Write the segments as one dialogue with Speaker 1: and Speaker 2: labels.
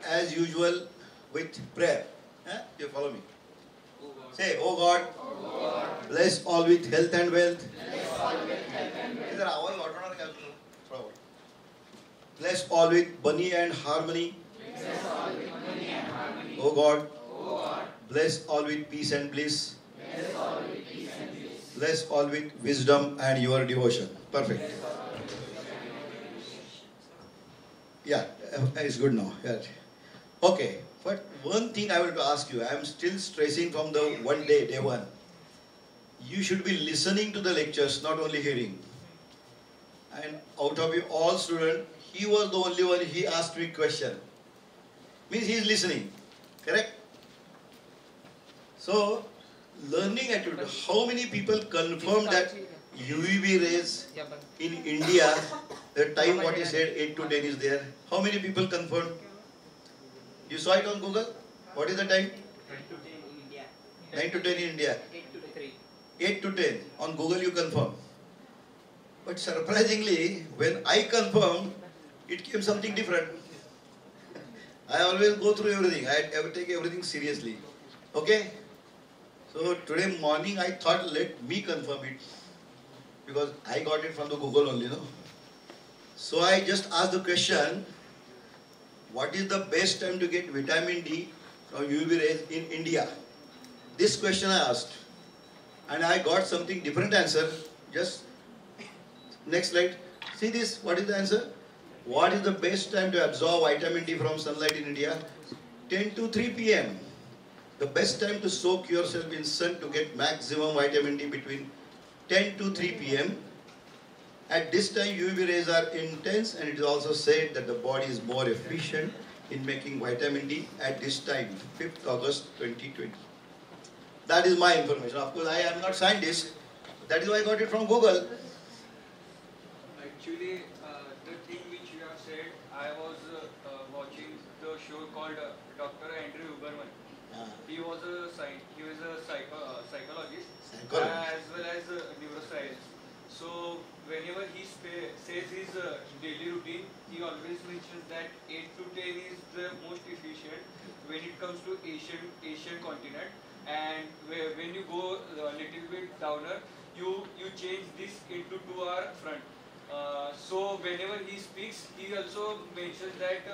Speaker 1: as usual with prayer. You follow me? Say, oh God, bless all with health and wealth. इधर आवाज वाटणार क्या तुला? थोडा वर. Bless all with bunny and harmony. Oh God, bless all with peace and bliss. Bless all with wisdom and your devotion. Perfect. Yeah, it's good now. Yeah. Okay, but one thing I want to ask you, I am still stressing from the day one. You should be listening to the lectures, not only hearing. And out of you all students, he was the only one, he asked me question. Means he is listening, correct? So, learning attitude, how many people confirm that UVB rays in India, the time what he said 8 to 10 is there. How many people confirmed? You saw it on Google? What is the time? 9 to 10 in India. 8 to 10. On Google you confirm. But surprisingly, when I confirm, it came something different. I always go through everything. I take everything seriously. Okay? So today morning I thought let me confirm it. Because I got it from the Google only, no? So I just asked the question, what is the best time to get vitamin D from UV rays in India? This question I asked. And I got something different answer. Just next slide. See this, what is the answer? What is the best time to absorb vitamin D from sunlight in India? 10 to 3 p.m. The best time to soak yourself in sun to get maximum vitamin D between 10 to 3 p.m. At this time UV rays are intense, and it is also said that the body is more efficient in making vitamin D at this time, 5th August 2020. That is my information. Of course, I am not scientist. That is why I got it from Google.
Speaker 2: Actually, the thing which you have said, I was watching the show called Dr. Andrew Huberman. He was a psychologist as well as neuroscience. So whenever he says his daily routine, he always mentions that 8 to 10 is the most efficient when it comes to Asian continent. And when you go a little bit downer, you change this into 2 hour front. So whenever he speaks, he also mentions that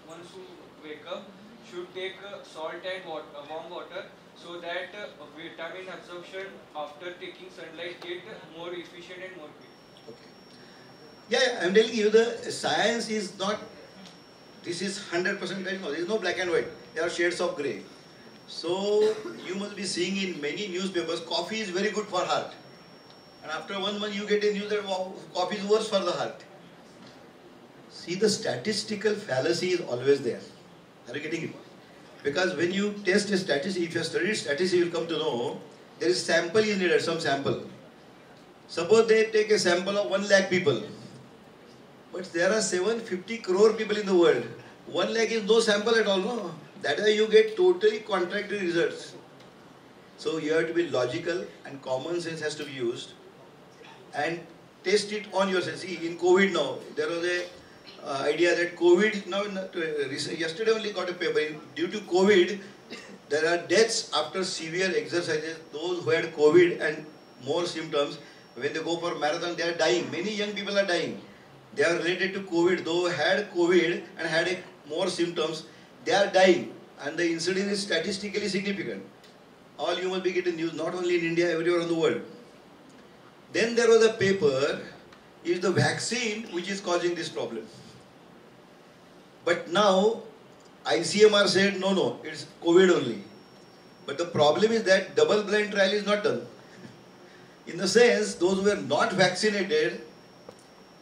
Speaker 2: once you wake up, should take salt and warm water, so that vitamin absorption after taking sunlight get more efficient and more quick.
Speaker 1: Okay. Yeah, I am telling you, the science is not, this is 100% correct. No, there is no black and white. There are shades of grey. So you must be seeing in many newspapers, coffee is very good for heart. And after 1 month you get a news that coffee is worse for the heart. See, the statistical fallacy is always there. Are you getting it? Because when you test a statistic, if you have studied statistics, you will come to know there is sample is needed, some sample. Suppose they take a sample of 1 lakh people. But there are 750 crore people in the world. 1 lakh is no sample at all, no? That is why you get totally contradictory results. So you have to be logical, and common sense has to be used. And test it on yourself. See, in COVID now, there was a idea that COVID, now yesterday only got a paper, due to COVID, there are deaths after severe exercises. Those who had COVID and more symptoms, when they go for marathon, they are dying. Many young people are dying. They are related to COVID. Those who had COVID and had more symptoms, they are dying. And the incidence is statistically significant. All you must be getting news, not only in India, everywhere in the world. Then there was a paper, is the vaccine which is causing this problem. But now, ICMR said, no, it's COVID only. But the problem is that double-blind trial is not done. In the sense, those who were not vaccinated,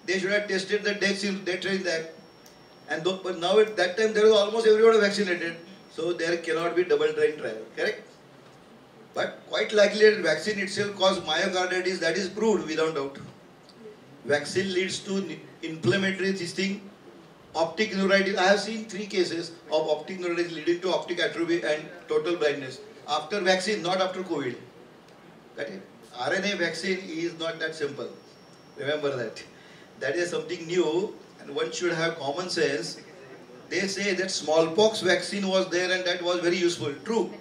Speaker 1: they should have tested the deaths in that. And but now at that time, there was almost everyone vaccinated. So there cannot be double-blind trial, correct? But quite likely that vaccine itself causes myocarditis, that is proved without doubt. Vaccine leads to inflammatory this thing, optic neuritis. I have seen 3 cases of optic neuritis leading to optic atrophy and total blindness. After vaccine, not after COVID. RNA vaccine is not that simple. Remember that. That is something new, and one should have common sense. They say that smallpox vaccine was there and that was very useful. True.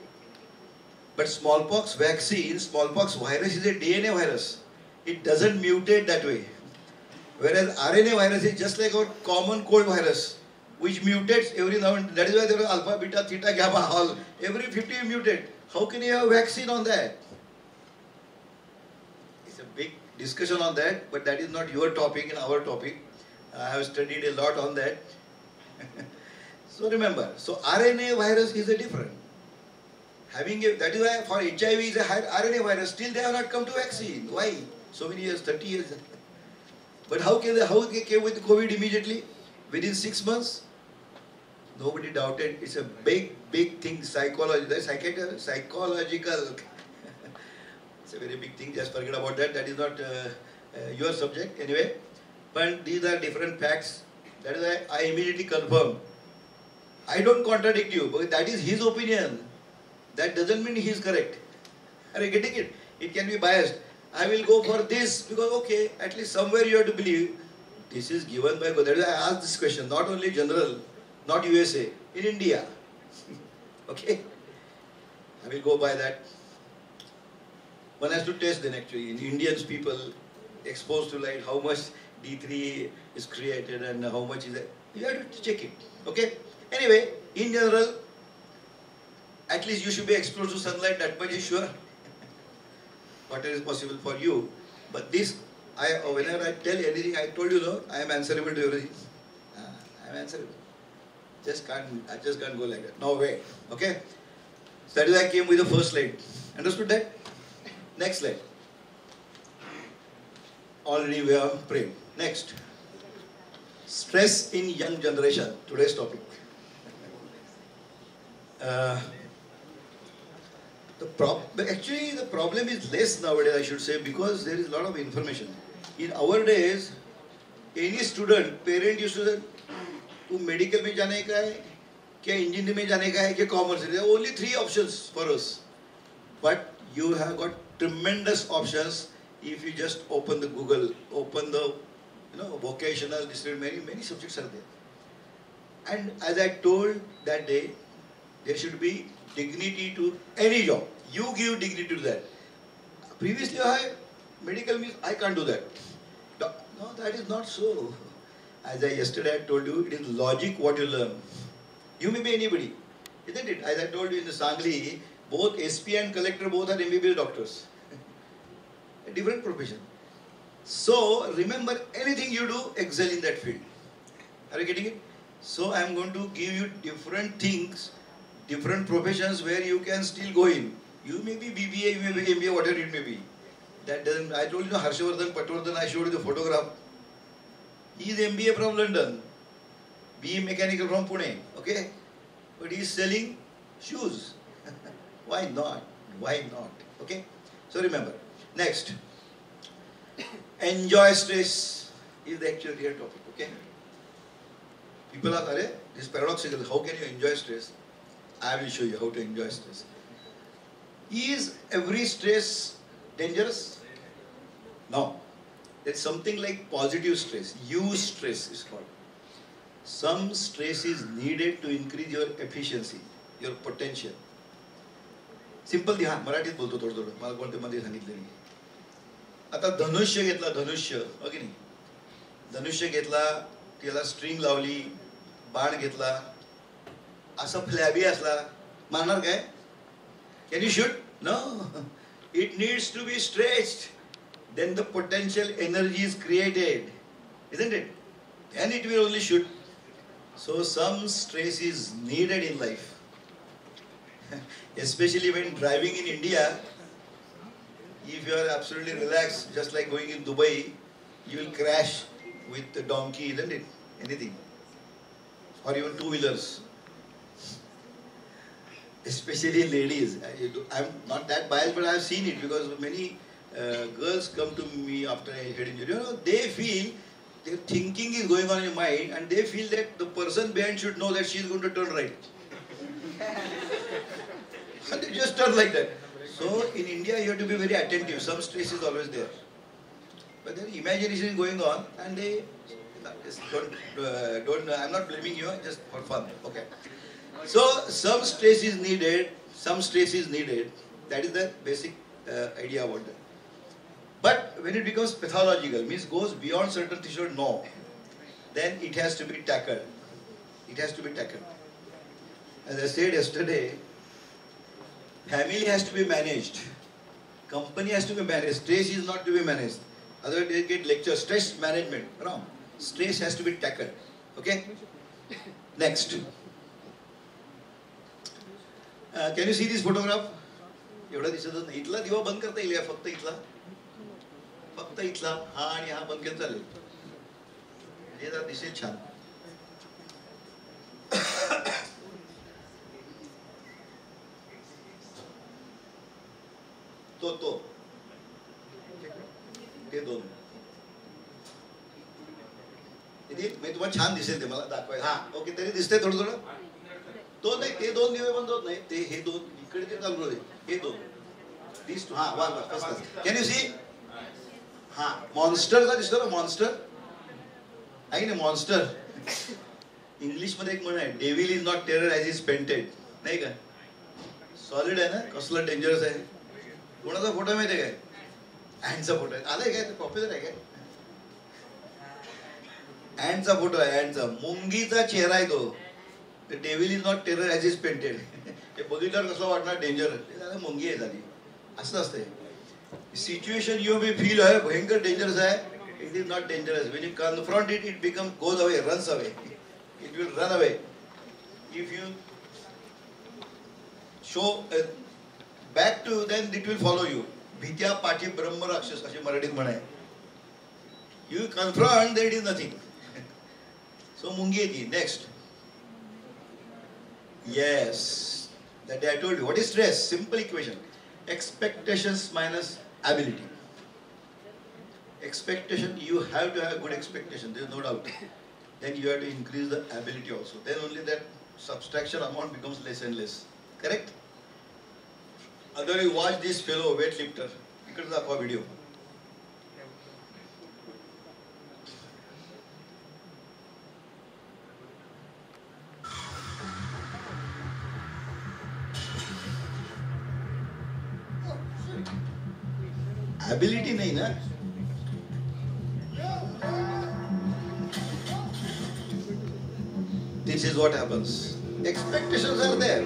Speaker 1: But smallpox vaccine, smallpox virus is a DNA virus. It doesn't mutate that way. Whereas RNA virus is just like a common cold virus, which mutates every now and then. That is why there are alpha, beta, theta, gamma, all. Every 50 mutate. How can you have a vaccine on that? It's a big discussion on that, but that is not your topic and our topic. I have studied a lot on that. So remember, so RNA virus is a different. Having a, that is why for HIV is a RNA virus, still they have not come to vaccine. Why? So many years, 30 years. But how they came with COVID immediately? Within 6 months? Nobody doubted. It's a big thing, psychological. It's a very big thing, just forget about that. That is not your subject anyway. But these are different facts. That is why I immediately confirm. I don't contradict you, but that is his opinion. That doesn't mean he is correct. Are you getting it? It can be biased. I will go for this because, okay, at least somewhere you have to believe this is given by God. That is why I asked this question, not only general, not USA, in India. Okay? I will go by that. One has to test then actually. In Indians, people exposed to light, how much D3 is created and how much is it. You have to check it. Okay? Anyway, in general, at least you should be exposed to sunlight, that much is sure. Whatever is possible for you. But this, whenever I tell anything, I told you, no, I am answerable to everything. I am answerable. I just can't go like that. No way. Okay? So that is why I came with the first slide. Understood that? Next slide. Already we are praying. Next. Stress in young generation. Today's topic. Actually, the problem is less nowadays, I should say, because there is a lot of information. In our days, any student, parent used to say, "Tu medical mein jane ka hai, kya engineering mein jane ka hai, kya commerce?" There are only 3 options for us. But you have got tremendous options if you just open the Google, open the vocational, many subjects are there. And as I told that day, there should be dignity to any job. You give dignity to that. Previously, medical means I can't do that. No, that is not so. As yesterday I told you, it is logic what you learn. You may be anybody, isn't it? As I told you in the Sangli, both SP and collector both are MBBS doctors. A different profession. So remember, anything you do, excel in that field. Are you getting it? So I am going to give you different things, different professions where you can still go in. You may be BBA, you may be MBA, whatever it may be. That doesn't. I told you, Harshvardhan Patwardhan, I showed you the photograph. He is MBA from London, BE Mechanical from Pune. Okay, but he is selling shoes. Why not? Why not? Okay. So remember. Next. Enjoy stress is the actual real topic. Okay. People are, this is paradoxical. How can you enjoy stress? I will show you how to enjoy stress. Is every stress dangerous? No. There's something like positive stress. Use stress is called. Some stress is needed to increase your efficiency, your potential. Simple ध्यान मराठीत बोलतो थोडं थोडं मला कोणत्या मध्ये सांगितलं नाही. आता धनुष्य घेतला धनुष्य हो की नाही धनुष्य घेतला त्याला स्ट्रिंग लावली बाण घेतला असा फ्लॅबी असला मारणार काय Can you shoot? No. It needs to be stretched. Then the potential energy is created. Isn't it? Then it will only shoot. So some stress is needed in life. Especially when driving in India, if you are absolutely relaxed, just like going in Dubai, you will crash with the donkey, isn't it? Anything. Or even two-wheelers. Especially ladies. I'm not that biased, but I've seen it because many girls come to me after a head injury. They feel their thinking is going on in your mind and they feel that the person behind should know that she is going to turn right. And they just turn like that. So in India you have to be very attentive. Some stress is always there. But their imagination is going on and they Just don't. I'm not blaming you. Just for fun. Okay. So some stress is needed. Some stress is needed. That is the basic idea about that. But when it becomes pathological, means goes beyond certain threshold, no, then it has to be tackled. It has to be tackled. As I said yesterday, family has to be managed. Company has to be managed. Stress is not to be managed. Otherwise, they get lecture. Stress management. No. Stress has to be tackled. Okay? Next. Can you see this photograph? एवढा दिसतच नाही. इथला दिवा बंद करता येईल फक्त इथला. फक्त इथला हा आणि हा बंद केला चालेल. हे जरा दिसेल छान. तो ते दोन. मी तुम्हाला छान दिसेल ते मला दाखवायला. हा ओके तरी दिसतंय थोडं थोडं. तो नाही ते दोन दिवे बंद होत नाही. ते हे दोन इकडे ते चालू होते. हे दोन. दिस हा वा वा. Can you see? हा मॉन्स्टरचा दिसतो ना मॉन्स्टर आहे ना मॉन्स्टर. इंग्लिश मध्ये एक म्हण आहे devil is not terror as is painted नाही का. सॉलिड आहे ना कसलं डेंजरस आहे. कोणाचा फोटो माहिती आहे काय? अँडचा फोटो आहे. आलाय काय पॉप्युलर आहे काय? अँडचा फोटो आहे. अँडचा मुंगीचा चेहरा आहे तो. Devil is not terror as is painted. ते बघितल्यावर कसं वाटणार डेंजर. मुंगी आहे झाली असं असते. सिच्युएशन यू मे फील आहे भयंकर डेंजरस आहे. It is not dangerous. When you confront it it become goes away runs away. It will run away if you show back to then it will follow you. भीत्या पाठी ब्रह्म राक्षस असे मराठीत म्हणाय. You confront that is nothing. So मुंगी आहे ती. Next. Yes, that I told you. What is stress? Simple equation. Expectations minus ability. Expectation, you have to have good expectation. There is no doubt. Then you have to increase the ability also. Then only that subtraction amount becomes less and less. Correct? Otherwise, you watch this fellow weightlifter. You can see video. ability nahi na. This is what happens. Expectations are there.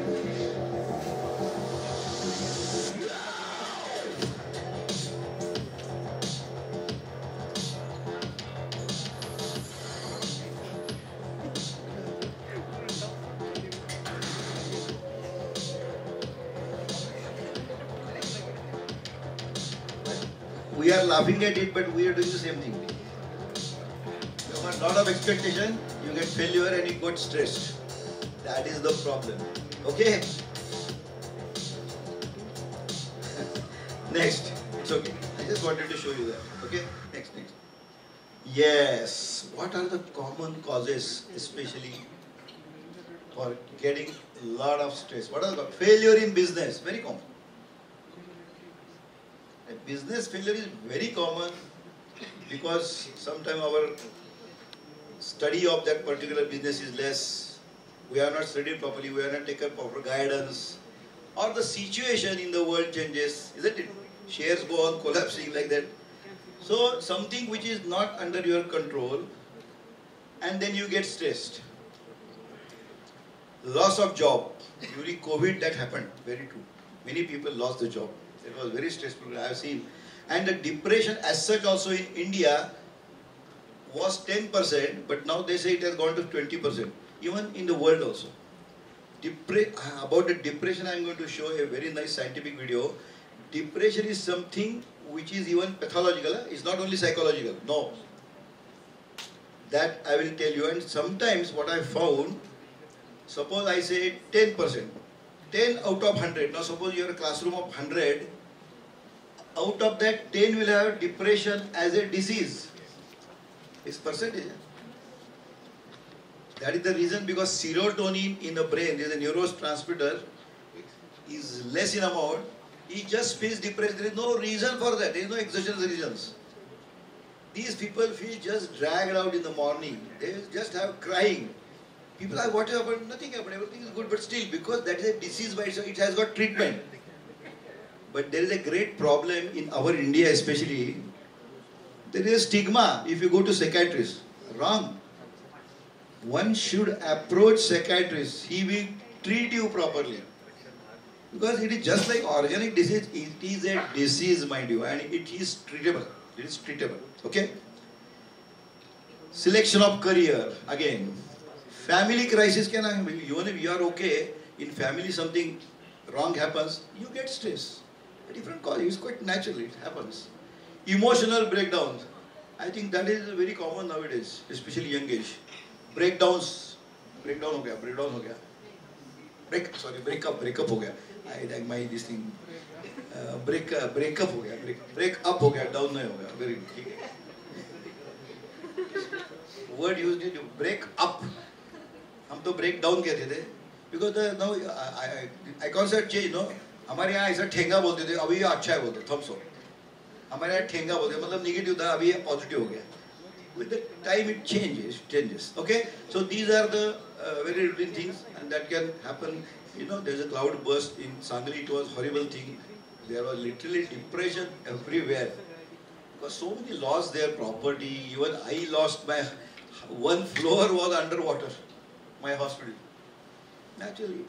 Speaker 1: We are laughing at it, but we are doing the same thing. You have a lot of expectation, you get failure and you get stressed. That is the problem. Okay? Next. It's okay. I just wanted to show you that. Okay? Next. Yes. What are the common causes, especially for getting a lot of stress? What are the failure in business? Very common. Business failure is very common because sometimes our study of that particular business is less. We are not studied properly. We are not taken proper guidance, or the situation in the world changes, isn't it? Shares go on collapsing like that. So something which is not under your control, and then you get stressed. Loss of job during COVID, that happened. Very true. Many people lost the job. It was very stressful. I have seen. And the depression as such also in India was 10%, but now they say it has gone to 20%. Even in the world also. About the depression, I am going to show a very nice scientific video. Depression is something which is even pathological. It's not only psychological. No. That I will tell you. And sometimes what I found, suppose I say 10%. 10 out of 100. Now suppose you have a classroom of 100. Out of that, 10 will have depression as a disease. It's percentage. That is the reason, because serotonin in the brain, there is a neurotransmitter, is less in amount. He just feels depressed. There is no reason for that. There is no exogenous reasons. these people feel just dragged out in the morning. They just have crying. People are what happened, nothing happened, everything is good, but still, because that is a disease by itself, it has got treatment. But there is a great problem in our India especially. There is a stigma if you go to psychiatrist. Wrong. One should approach psychiatrist. He will treat you properly. Because it is just like organic disease, it is a disease, mind you, and it is treatable. It is treatable. Okay? Selection of career, again. Family crisis can happen. Even if you are okay, in family something wrong happens, you get stress. A different cause, it's quite natural, it happens. Emotional breakdowns. I think that is very common nowadays, especially young age. Breakdowns. Breakdown ho gaya, breakdown ho gaya. Breakup ho gaya. I like my this thing. Breakup ho gaya, break up ho gaya, down nahi ho gaya. Very good. Word used to break up. हम तो break down कहते थे because no आइकॉन्सेप्ट change no हमारे यहाँ ऐसा ठेंगा बोलते थे अभी ये अच्छा है बोलते थम्स अप हमारे यहाँ ठेंगा बोलते मतलब निगेटिव था अभी ये पॉजिटिव हो गया with the time it changes okay so these are the very routine things and that can happen you know there's a cloud burst in Sangli it was horrible thing there was literally depression everywhere because so many lost their property even I lost my one floor was underwater my hospital. Naturally,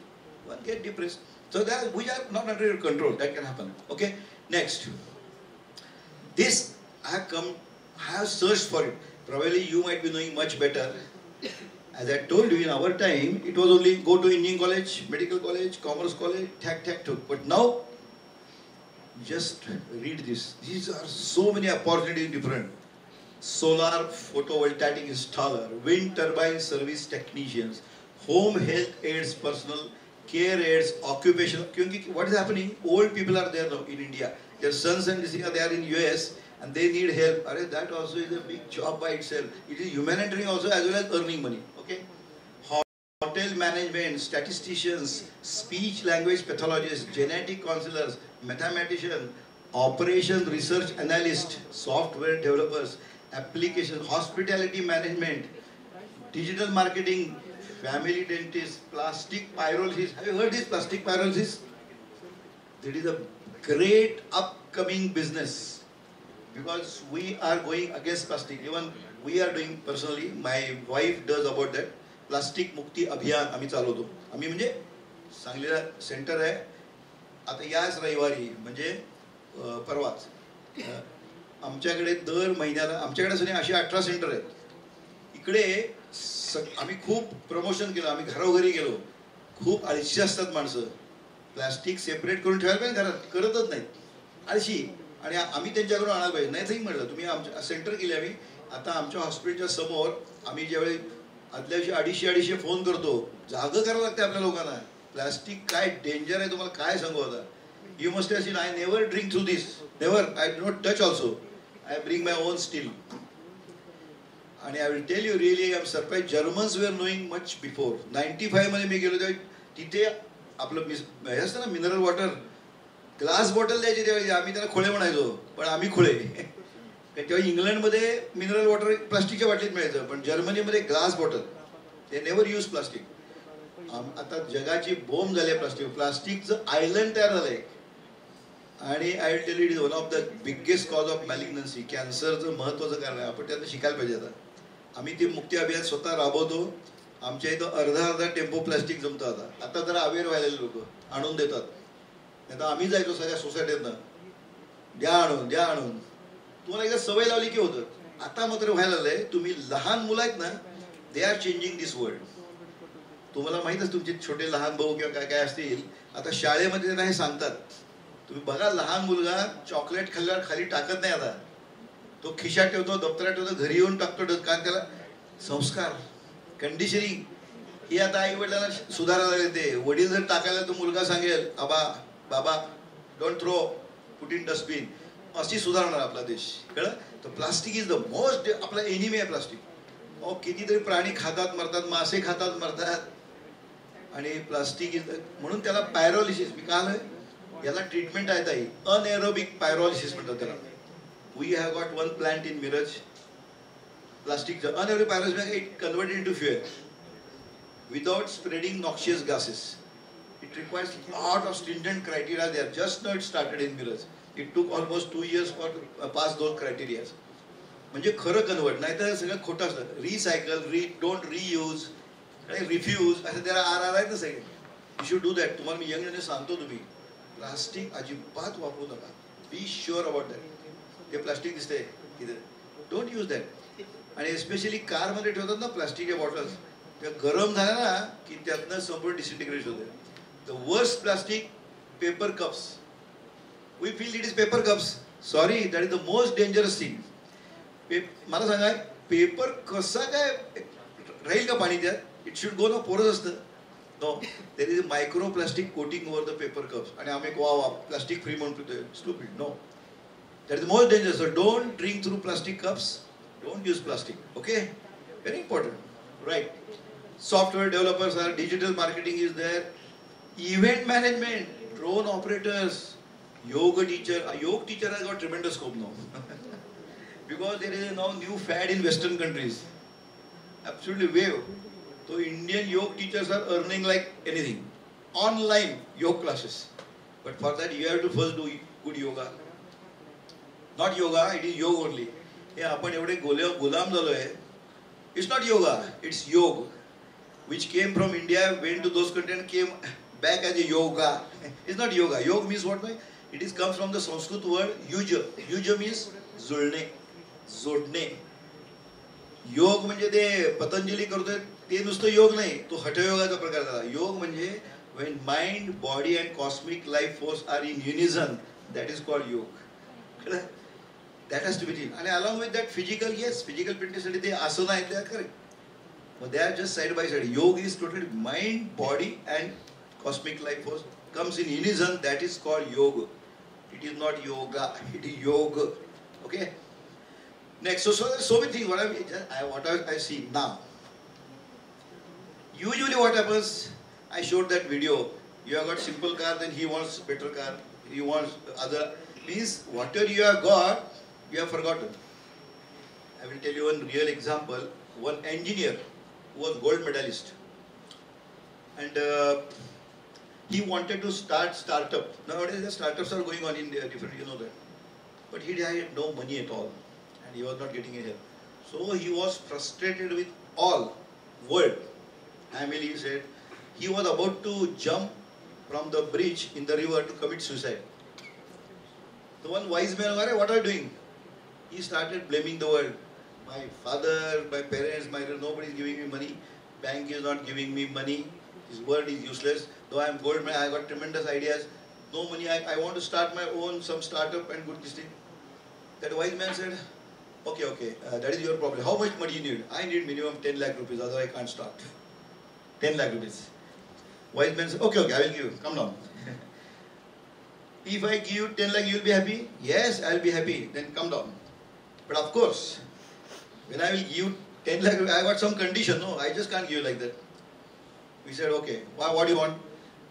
Speaker 1: one get depressed. So that we are not under your control. That can happen. Okay. Next, this I have searched for it. Probably you might be knowing much better. As I told you, in our time, it was only go to Indian college, medical college, commerce college, tack. But now, just read this. These are so many opportunities different. Solar photovoltaic installer, wind turbine service technicians, home health aides, personal care aides, occupational. What is happening? Old people are there now in India. Their sons and they are in US and they need help. That also is a big job by itself. It is humanitarian also as well as earning money. Okay. Hotel management, statisticians, speech language pathologists, genetic counselors, mathematicians, operation research analysts, software developers, application, hospitality management, digital marketing, family dentist, plastic pyrolysis. Have you heard this plastic pyrolysis? That is a great upcoming business because we are going against plastic. Even we are doing personally, my wife does about that. Plastic Mukti Abhiyan आम्ही चालवतो. आम्ही म्हणजे सांगलीला centre आहे. आता याच रविवारी म्हणजे परवाच आमच्याकडे दर महिन्याला आमच्याकडे सगळे असे 18 सेंटर आहेत इकडे आम्ही खूप प्रमोशन केलं आम्ही घरोघरी गेलो खूप आळशी असतात माणसं प्लास्टिक सेपरेट करून ठेवायला पाहिजे घरात करतच नाहीत आळशी आणि आम्ही त्यांच्याकडून आणायला पाहिजे नाही म्हटलं तुम्ही आमच्या सेंटर केले आम्ही आता आमच्या हॉस्पिटलच्या समोर आम्ही ज्यावेळी आदल्या दिवशी 250 फोन करतो जागं करावं लागते आपल्या लोकांना प्लास्टिक काय डेंजर आहे तुम्हाला काय सांगू आता You must have seen, I never drink through this. Never. I do not touch also. I bring my own still. And I will tell you really, I am surprised. Germans were knowing much before. 95 मध्ये मी गेलो तेव्हा तिथे आपलं हे असतं ना mineral water glass bottle द्यायची तेव्हा आम्ही त्याला खोळे म्हणायचो पण आम्ही खोळे तेव्हा इंग्लंडमध्ये मिनरल वॉटर प्लास्टिकच्या बाटलीत मिळायचं पण जर्मनीमध्ये ग्लास बॉटल ते नेव्हर यूज प्लास्टिक आता जगाची बोंब झाली प्लास्टिक प्लास्टिकचं आयलंड तयार झालंय आणि I will tell it is one of the biggest cause of malignancy कॅन्सरचं महत्त्वाचं कारण आहे आपण त्यातनं शिकायला पाहिजे आता आम्ही ते मुक्ती अभियान स्वतः राबवतो आमच्या इथं अर्धा टेम्पो प्लास्टिक जमतं आता जरा अवेअर व्हायला लोक आणून देतात नाही तर आम्ही जायचो सगळ्या सोसायटीतनं द्या आणून तुम्हाला एकदा सवय लावली की होतं आता मात्र व्हायला लागलंय तुम्ही लहान मुलं आहेत ना they are changing this world तुम्हाला माहीतच तुमचे छोटे लहान भाऊ किंवा काय असतील आता शाळेमध्ये त्यांना हे सांगतात तुम्ही बघा लहान मुलगा चॉकलेट खाल्ल्यावर खाली टाकत नाही आता तो खिशात ठेवतो दप्तरात ठेवतो घरी येऊन टाकतो कारण त्याला संस्कार कंडिशनिंग ही आता आई वडिलांना सुधारायला येते वडील जर टाकायला तो मुलगा सांगेल बाबा don't throw put in dustbin अशी सुधारणार आपला देश कळलं तर प्लास्टिक इज द मोस्ट आपला एनिमी आहे प्लास्टिक कितीतरी प्राणी खातात मरतात मासे खातात मरतात आणि प्लास्टिक इज म्हणून त्याला पायरोलिसिस मी का आलोय याला ट्रीटमेंट आहे ताई अनएरोबिक पायरोलिसिस म्हणतात त्याला we have got one plant in Miraj plastic, unaerobic pyrolysis means it converted into fuel without spreading noxious gases. It requires a lot of stringent criteria there. Just now it started in Mirrors. It took almost 2 years for pass those criteria. म्हणजे खरं convert, नाही तर सगळं खोटं असतं. Recycle, don't reuse, refuse, असं त्याला are आहेत ना सगळे. You should do that. तुम्हाला मी यंग सांगतो, तुम्ही प्लास्टिक अजिबात वापरू नका. Be sure about that. ते प्लास्टिक दिसते तिथे, डोंट यूज दॅट. आणि एस्पेशली कारमध्ये ठेवतात ना प्लास्टिकच्या बॉटल्स, त्या गरम झाल्या ना की त्यातनं संपूर्ण डिसइंटिग्रेट होते. The worst plastic, paper cups. We feel it is paper cups. Sorry, that is the most dangerous thing. मला सांगा, पेपर कसा काय राहील का पाणी त्यात? इट शुड गो ना, पोरच असतं. No, there is a micro plastic coating over the paper cups. आणि आम्ही वा प्लास्टिक फ्री म्हणून पितोय. Stupid. No, that is the most dangerous. So don't drink through plastic cups. Don't use plastic. Okay, very important. Right. Software developers are, digital marketing is there, event management, drone operators, yoga teacher. A yoga teacher has got tremendous scope now because there is now new fad in Western countries. Absolutely wave. So Indian yoga teachers are earning like anything. Online yoga classes, but for that you have to first do good yoga. Not yoga, it is yoga only. हे आपण एवढे गुलाम झालोय. It's not yoga, it's yog, which came from India, went to those country and came back as a yoga. It's not yoga. Yog means what? It is comes from the Sanskrit word yuj. Yuj means जुळणे, जोडणे. योग म्हणजे ते पतंजली करतोय ते नुसतं योग नाही, तो हठयोगाचा प्रकार झाला. योग म्हणजे when mind, body and cosmic life force are in unison, that is called योग. That has to be done. And along with that, physical, yes, physical fitness, they asana, they are correct. But they are just side by side. Yoga is totally mind, body, and cosmic life force comes in unison. That is called yoga. It is not yoga. It is yoga. Okay. Next, so many things. What I see now. Usually, what happens? I showed that video. You have got simple car, then he wants better car. He wants other. Means whatever you have got, you have forgotten. I will tell you one real example. One engineer who was gold medalist, and he wanted to start startup. Nowadays the startups are going on in different, you know that. But he had no money at all, and he was not getting any help. So he was frustrated with all world. Family, he said, he was about to jump from the bridge in the river to commit suicide. The one wise man, what are you doing? He started blaming the world. My father, my parents, nobody is giving me money. Bank is not giving me money. This world is useless. Though I am gold man, I got tremendous ideas. No money. I want to start my own some startup and good this thing. That wise man said, okay, that is your problem. How much money you need? I need minimum 10 lakh rupees. Otherwise I can't start. 10 lakh rupees. Wise man said, okay, I will give you. Come down. If I give you 10 lakh, you will be happy? Yes, I will be happy. Then come down. But of course, when I will give you 10 lakh, I got some condition. No, I just can't give you like that. We said, okay, what do you want?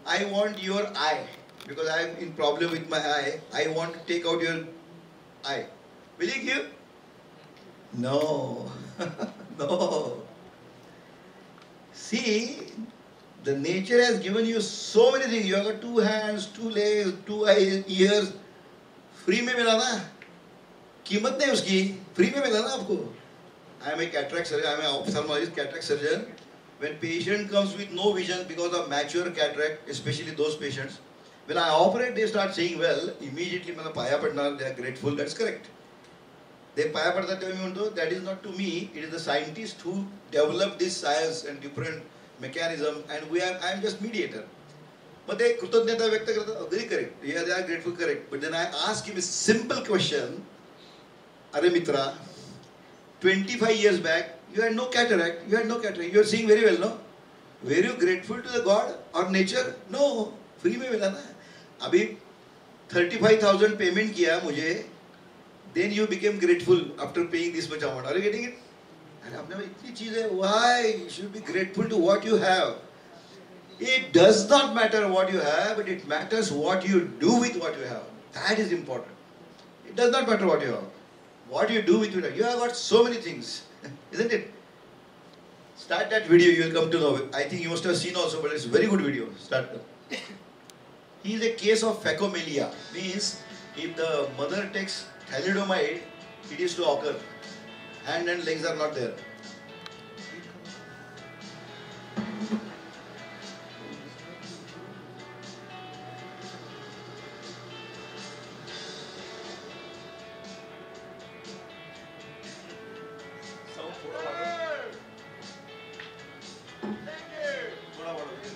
Speaker 1: I want your eye, because I am in problem with my eye. I want to take out your eye. Will you give? No. No. See, the nature has given you so many things. You have got 2 hands, 2 legs, 2 eyes, ears. Free में मिला ना? कीमत नहीं उसकी, free में मिला ना आपको. I am a cataract surgeon. I am an ophthalmologist, cataract surgeon. When patient comes with no vision because of mature cataract, especially those patients, when I operate, they start saying, well, immediately मला पाया पडणार, they are grateful. That's correct. They पाया पडतात तेव्हा मी म्हणतो, that is not to me. It is the scientists who developed this science and different mechanism, and I am just mediator. But they कृतज्ञता व्यक्त करतात, agree, correct. Yeah, they are grateful, correct. But then I ask him a simple question. Are Mitra, 25 years back, you had no cataract. You are seeing very well, no? Were you grateful to the God or nature? No. Free में मिला ना. अभी 35,000 payment किया मुझे. Then you became grateful after paying this much amount. Are you getting it? अरे आपने इतनी चीज़ है. Why? You should be grateful to what you have. It does not matter what you have, but it matters what you do with what you have. That is important. It does not matter what you have. What you do with it. You have got so many things. isn't it? Start that video, you will come to know. I think you must have seen also, but it's a very good video. Start. He is a case of phacomelia, means if the mother takes thalidomide, it is to occur. Hand and legs are not there.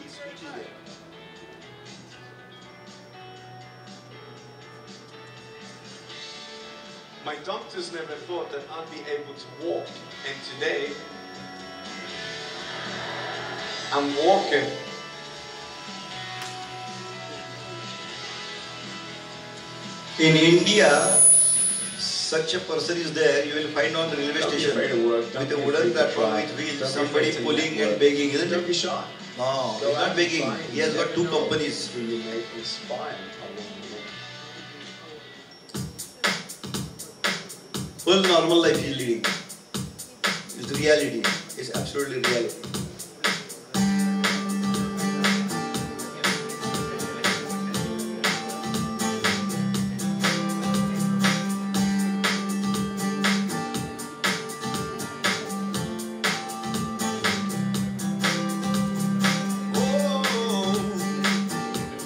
Speaker 1: His speech is there.
Speaker 3: My doctors never thought that I'd be able to walk, and today I'm walking.
Speaker 1: In India, such a person is there, you will find on the railway station with a wooden platform with wheels, somebody pulling and begging, isn't
Speaker 3: Don't be
Speaker 1: it?
Speaker 3: shy.
Speaker 1: No, he's not begging. He has got two companies.
Speaker 3: You may inspire along the way.
Speaker 1: Full normal life he is leading. It's reality. It's absolutely reality.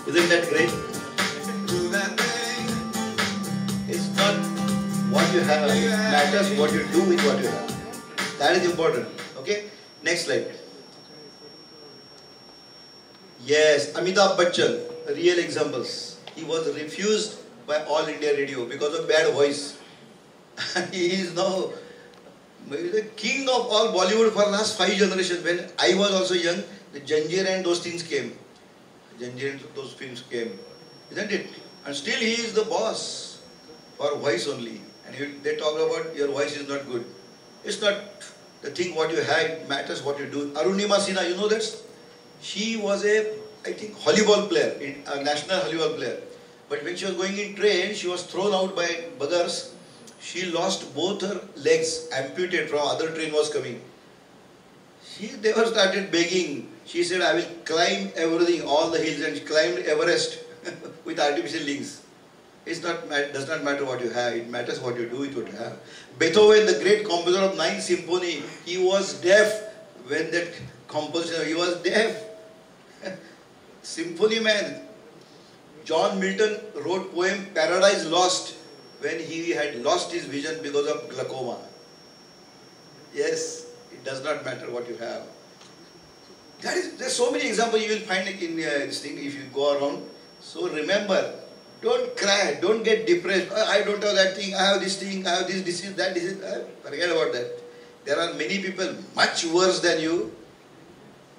Speaker 1: Isn't that great? It's not what you have, it matters what you do with what you have. That is important. Okay? Next slide. Yes, Amitabh Bachchan, real examples. He was refused by All India Radio because of bad voice. He is now the king of all Bollywood for last 5 generations. When I was also young, the Janjeer and those things came. Janjeer and those films came. Isn't it? And still he is the boss for voice only. And they talk about your voice is not good. It's not the thing what you have, it matters what you do. Arunima Sinha, you know that? She was a, I think, volleyball player, a national volleyball player. But when she was going in train, she was thrown out by buggers. She lost both her legs, amputated from other train was coming. She never started begging. She said, I will climb everything, all the hills, and she climbed Everest with artificial limbs. Does not matter what you have, it matters what you do with what you have. Beethoven, the great composer of 9th Symphony, he was deaf when that composition, he was deaf. Symphony man. John Milton wrote poem Paradise Lost when he had lost his vision because of glaucoma. Yes, it does not matter what you have. There's so many examples you will find in this thing if you go around. So remember, don't cry, don't get depressed. Oh, I don't have that thing, I have this thing, I have this disease, that disease. Forget about that. There are many people much worse than you.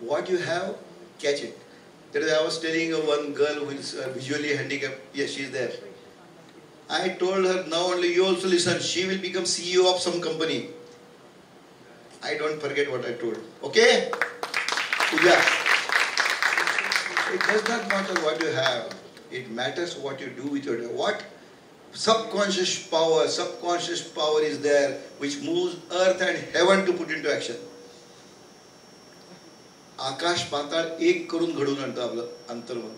Speaker 1: What you have, catch it. I was telling one girl who is visually handicapped, yes, she is there. I told her, now only you also listen, she will become CEO of some company. I don't forget what I told. Okay? Puja. It does not matter what you have. It matters what you do with your day. What subconscious power is there which moves earth and heaven to put into action. आकाश पाताळ एक करून घडून आणतं आपलं अंतर्मन.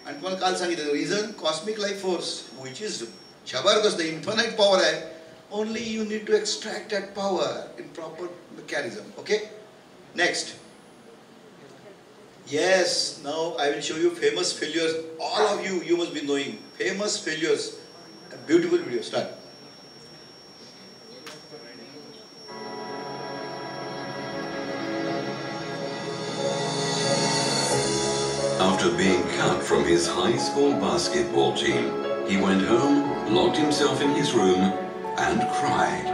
Speaker 1: आणि तुम्हाला काल सांगितलं reason cosmic life force which is जबरदस्त इन्फिनाइट पॉवर आहे. Only you need to extract that power in proper mechanism. Okay, next. Yes, now I will show you famous failures. All of you must be knowing famous failures. A beautiful video. Start.
Speaker 4: After being cut from his high school basketball team, he went home, locked himself in his room, and cried.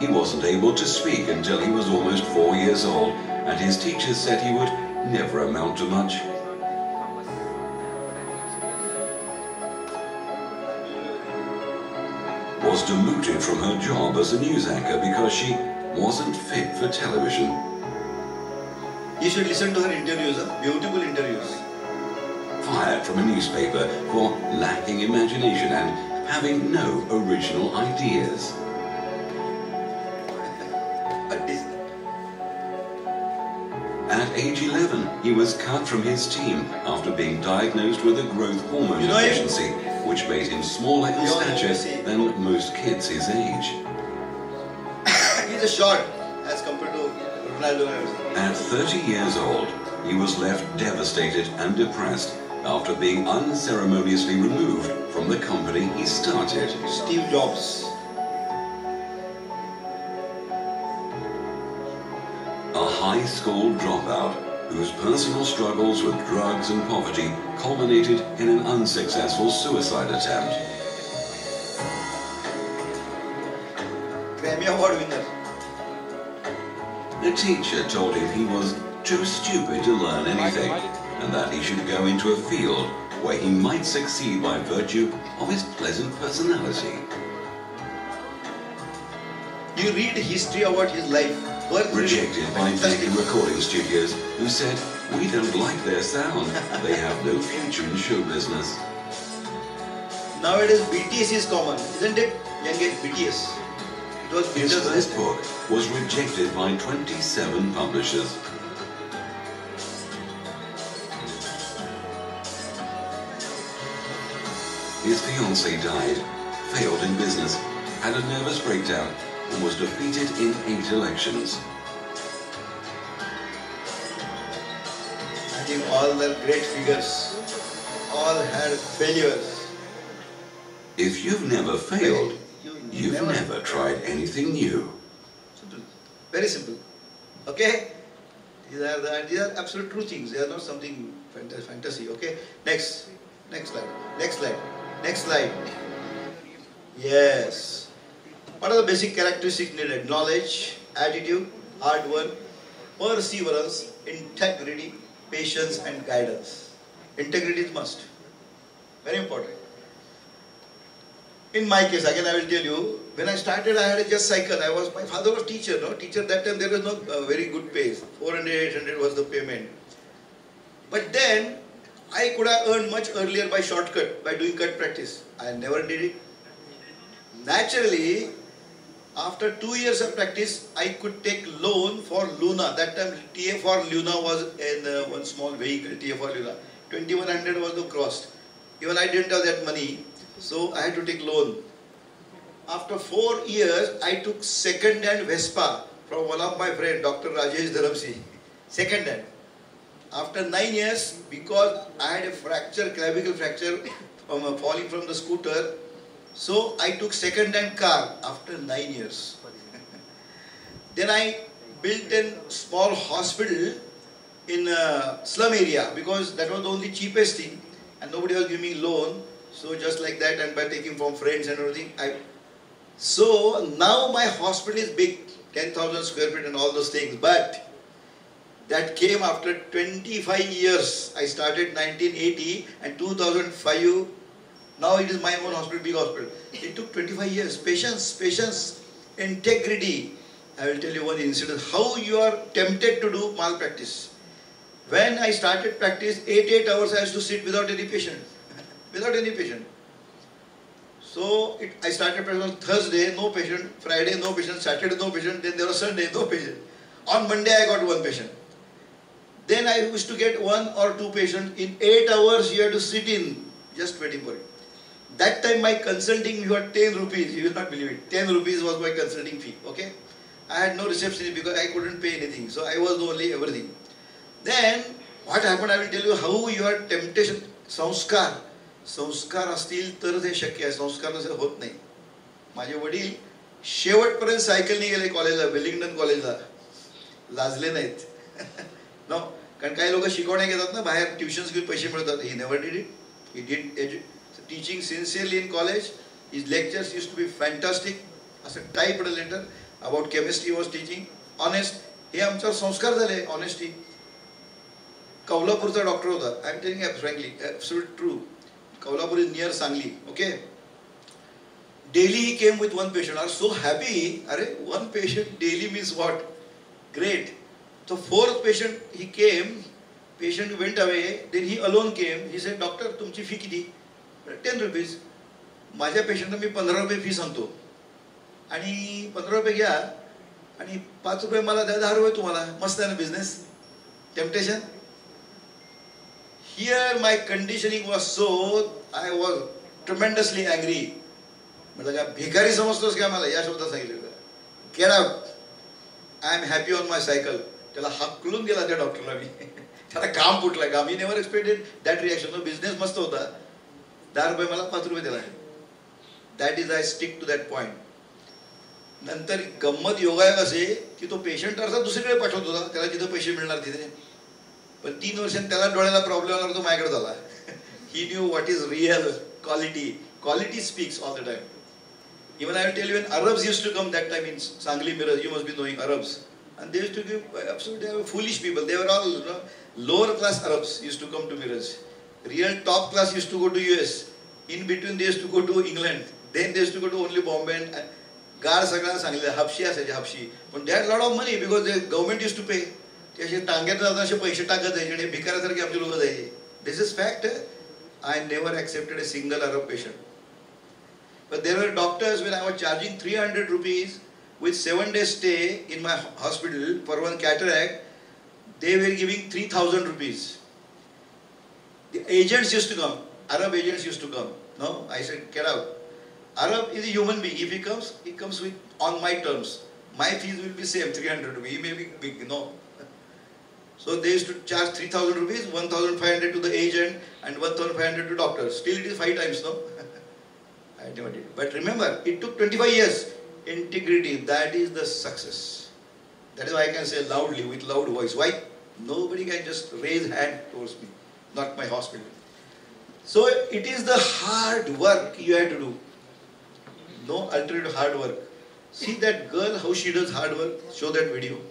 Speaker 4: He wasn't able to speak until he was almost 4 years old, and his teachers said he would never amount to much. Was demoted from her job as a news anchor because she wasn't fit for television.
Speaker 1: You should listen to her interviews, beautiful interviews.
Speaker 4: Fired from a newspaper for lacking imagination and having no original ideas. At age 11, he was cut from his team after being diagnosed with a growth hormone deficiency, which made him smaller in stature than most kids his age.
Speaker 1: He's a short as compared to Ronaldo.
Speaker 4: At 30 years old, he was left devastated and depressed after being unceremoniously removed from the company he started.
Speaker 1: Steve Jobs.
Speaker 4: A high school dropout whose personal struggles with drugs and poverty culminated in an unsuccessful suicide attempt.
Speaker 1: Grammy Award winner.
Speaker 4: The teacher told him he was too stupid to learn anything and that he should go into a field where he might succeed by virtue of his pleasant personality.
Speaker 1: You read history about his life.
Speaker 4: Rejected by Decca Recording Studios, who said, "We don't like their sound. They have no future in show business."
Speaker 1: Nowadays BTS is common, isn't it? Young age BTS. It was
Speaker 4: His
Speaker 1: Beatles.
Speaker 4: first book was rejected by 27 publishers. His fiancée died, failed in business, had a nervous breakdown, and was defeated in 8 elections.
Speaker 1: I think all the great figures all had failures.
Speaker 4: If you've never failed, you've
Speaker 1: never-
Speaker 4: never tried anything new.
Speaker 1: Simple. Very simple. Okay? These are absolute true things. They are not something fantasy. Okay? Next slide. Next slide. Next slide. Yes. What are the basic characteristics needed? Knowledge, attitude, hard work, perseverance, integrity, patience and guidance. Integrity is must. Very important. In my case, again I will tell you, when I started I had a just cycle. My father was teacher, no? Teacher that time there was no very good pay. 400, 800 was the payment. But then I could have earned much earlier by shortcut, by doing cut practice. I never did it. Naturally, after 2 years of practice, I could take loan for Luna. That time TA for Luna was in one small vehicle, TA for Luna. 2100 was the cost. Even I didn't have that money, so I had to take loan. After 4 years, I took second-hand Vespa from one of my friends, Dr. Rajesh Dharamsi. Second-hand. After 9 years, because I had a fracture, clavicle fracture from falling from the scooter, so I took second-hand car after 9 years. Then I built a small hospital in a slum area because that was the only cheapest thing and nobody was giving me loan. So just like that and by taking from friends and everything. So now my hospital is big, 10,000 square feet and all those things. But that came after 25 years. I started 1980 and 2005. Now it is my own hospital, big hospital. It took 25 years. Patience, integrity. I will tell you one incident. How you are tempted to do malpractice. When I started practice, 8 hours I used to sit without any patient. Without any patient. So I started practice on Thursday, no patient. Friday, no patient. Saturday, no patient. Then there was Sunday, no patient. On Monday, I got 1 patient. Then I used to get 1 or 2 patients. In 8 hours, you have to sit in, just waiting for it. That time my consulting fee was 10 rupees. You will not believe it. 10 rupees was my consulting fee. Okay? I had no receptionist because I couldn't pay anything. So I was the only everything. Then what happened, I will tell you how your temptation, संस्कार असतील तर ते शक्य आहे. संस्कार नसेल होत नाही. माझे वडील शेवटपर्यंत सायकलने गेले कॉलेजला, वेलिंग्टन कॉलेजला. लाजले नाहीत. नो, कारण काही लोक शिकवण्या घेतात ना बाहेर, ट्युशन्स घेऊन पैसे मिळतात. He never did it. He did teaching sincerely in college. His lectures used to be fantastic. As a typed letter about chemistry was teaching. Honest. हे आमच्यावर संस्कार झाले. Honesty. कौलापूरचा डॉक्टर होता. I am telling you frankly, absolute true. Kaulapur is near Sangli. Okay. Daily he came with 1 patient. I was so happy. Arre, 1 patient daily means what? Great. So 4th patient he came. Patient went away. Then he alone came. He said, "Doctor, tumchi fee kiti?" 10 rupees. माझ्या पेशंटला मी 15 रुपये फी सांगतो आणि 15 रुपये घ्या आणि 5 रुपये मला द्या, 10 रुपये तुम्हाला. मस्त आहे ना business. Temptation. Here my conditioning was so, I was tremendously angry. म्हटलं का भिकारी समजतोस का मला, या शब्दात सांगितलं. Get out. I am happy on my cycle. त्याला हाकलून गेला त्या डॉक्टरला मी. त्याला काम फुटलं का. मी नेव्हर एक्सपेक्टेड दॅट रिॲक्शन. तो बिझनेस मस्त होता. 10 रुपये मला 5 रुपये दिला. That is I stick to that point. नंतर गंमत योगायोग असे की तो पेशंट अर्थात दुसरीकडे पाठवत होता, त्याला जिथं पैसे मिळणार तिथे. पण 3 वर्षांनी त्याला डोळ्याला प्रॉब्लेम आला, तो माझ्याकडे झाला. He knew what is real quality. Quality speaks all the time. Even I will tell you, when Arabs used to come that time in Sangli Mirrors, you must be knowing Arabs, and they used to give absolutely foolish people. They were all lower class Arabs used to come to Mirrors. Real top class used to go to US. In between they used to go to England. Then they used to go to only Bombay and गाड सगळ्यांना सांगितलं. हापशी असायची हापशी. पण they had lot of money because the government used to pay. ते असे टांग्यात जाताना असे पैसे टाकत जायचे आणि भिकाऱ्यासारखे आमचे लोक जायचे. This is fact. I never accepted a single Arab patient. But there were doctors when I was charging 300 rupees with 7 days stay in my hospital for one cataract, they were giving 3,000 rupees. The agents used to come, Arab agents used to come. No, I said, get out. Arab is a human being. If he comes with on my terms. My fees will be same, 300 rupees. He may be big, no. So they used to charge 3,000 rupees, 1,500 to the agent and 1,500 to doctors. Still it is 5 times, no? I never did. But remember, it took 25 years. Integrity, that is the success. That is why I can say loudly, with loud voice. Why? Nobody can just raise hand towards me. Not my hospital. So it is the hard work you have to do. No alternative hard work. See that girl, how she does hard work. Show that video.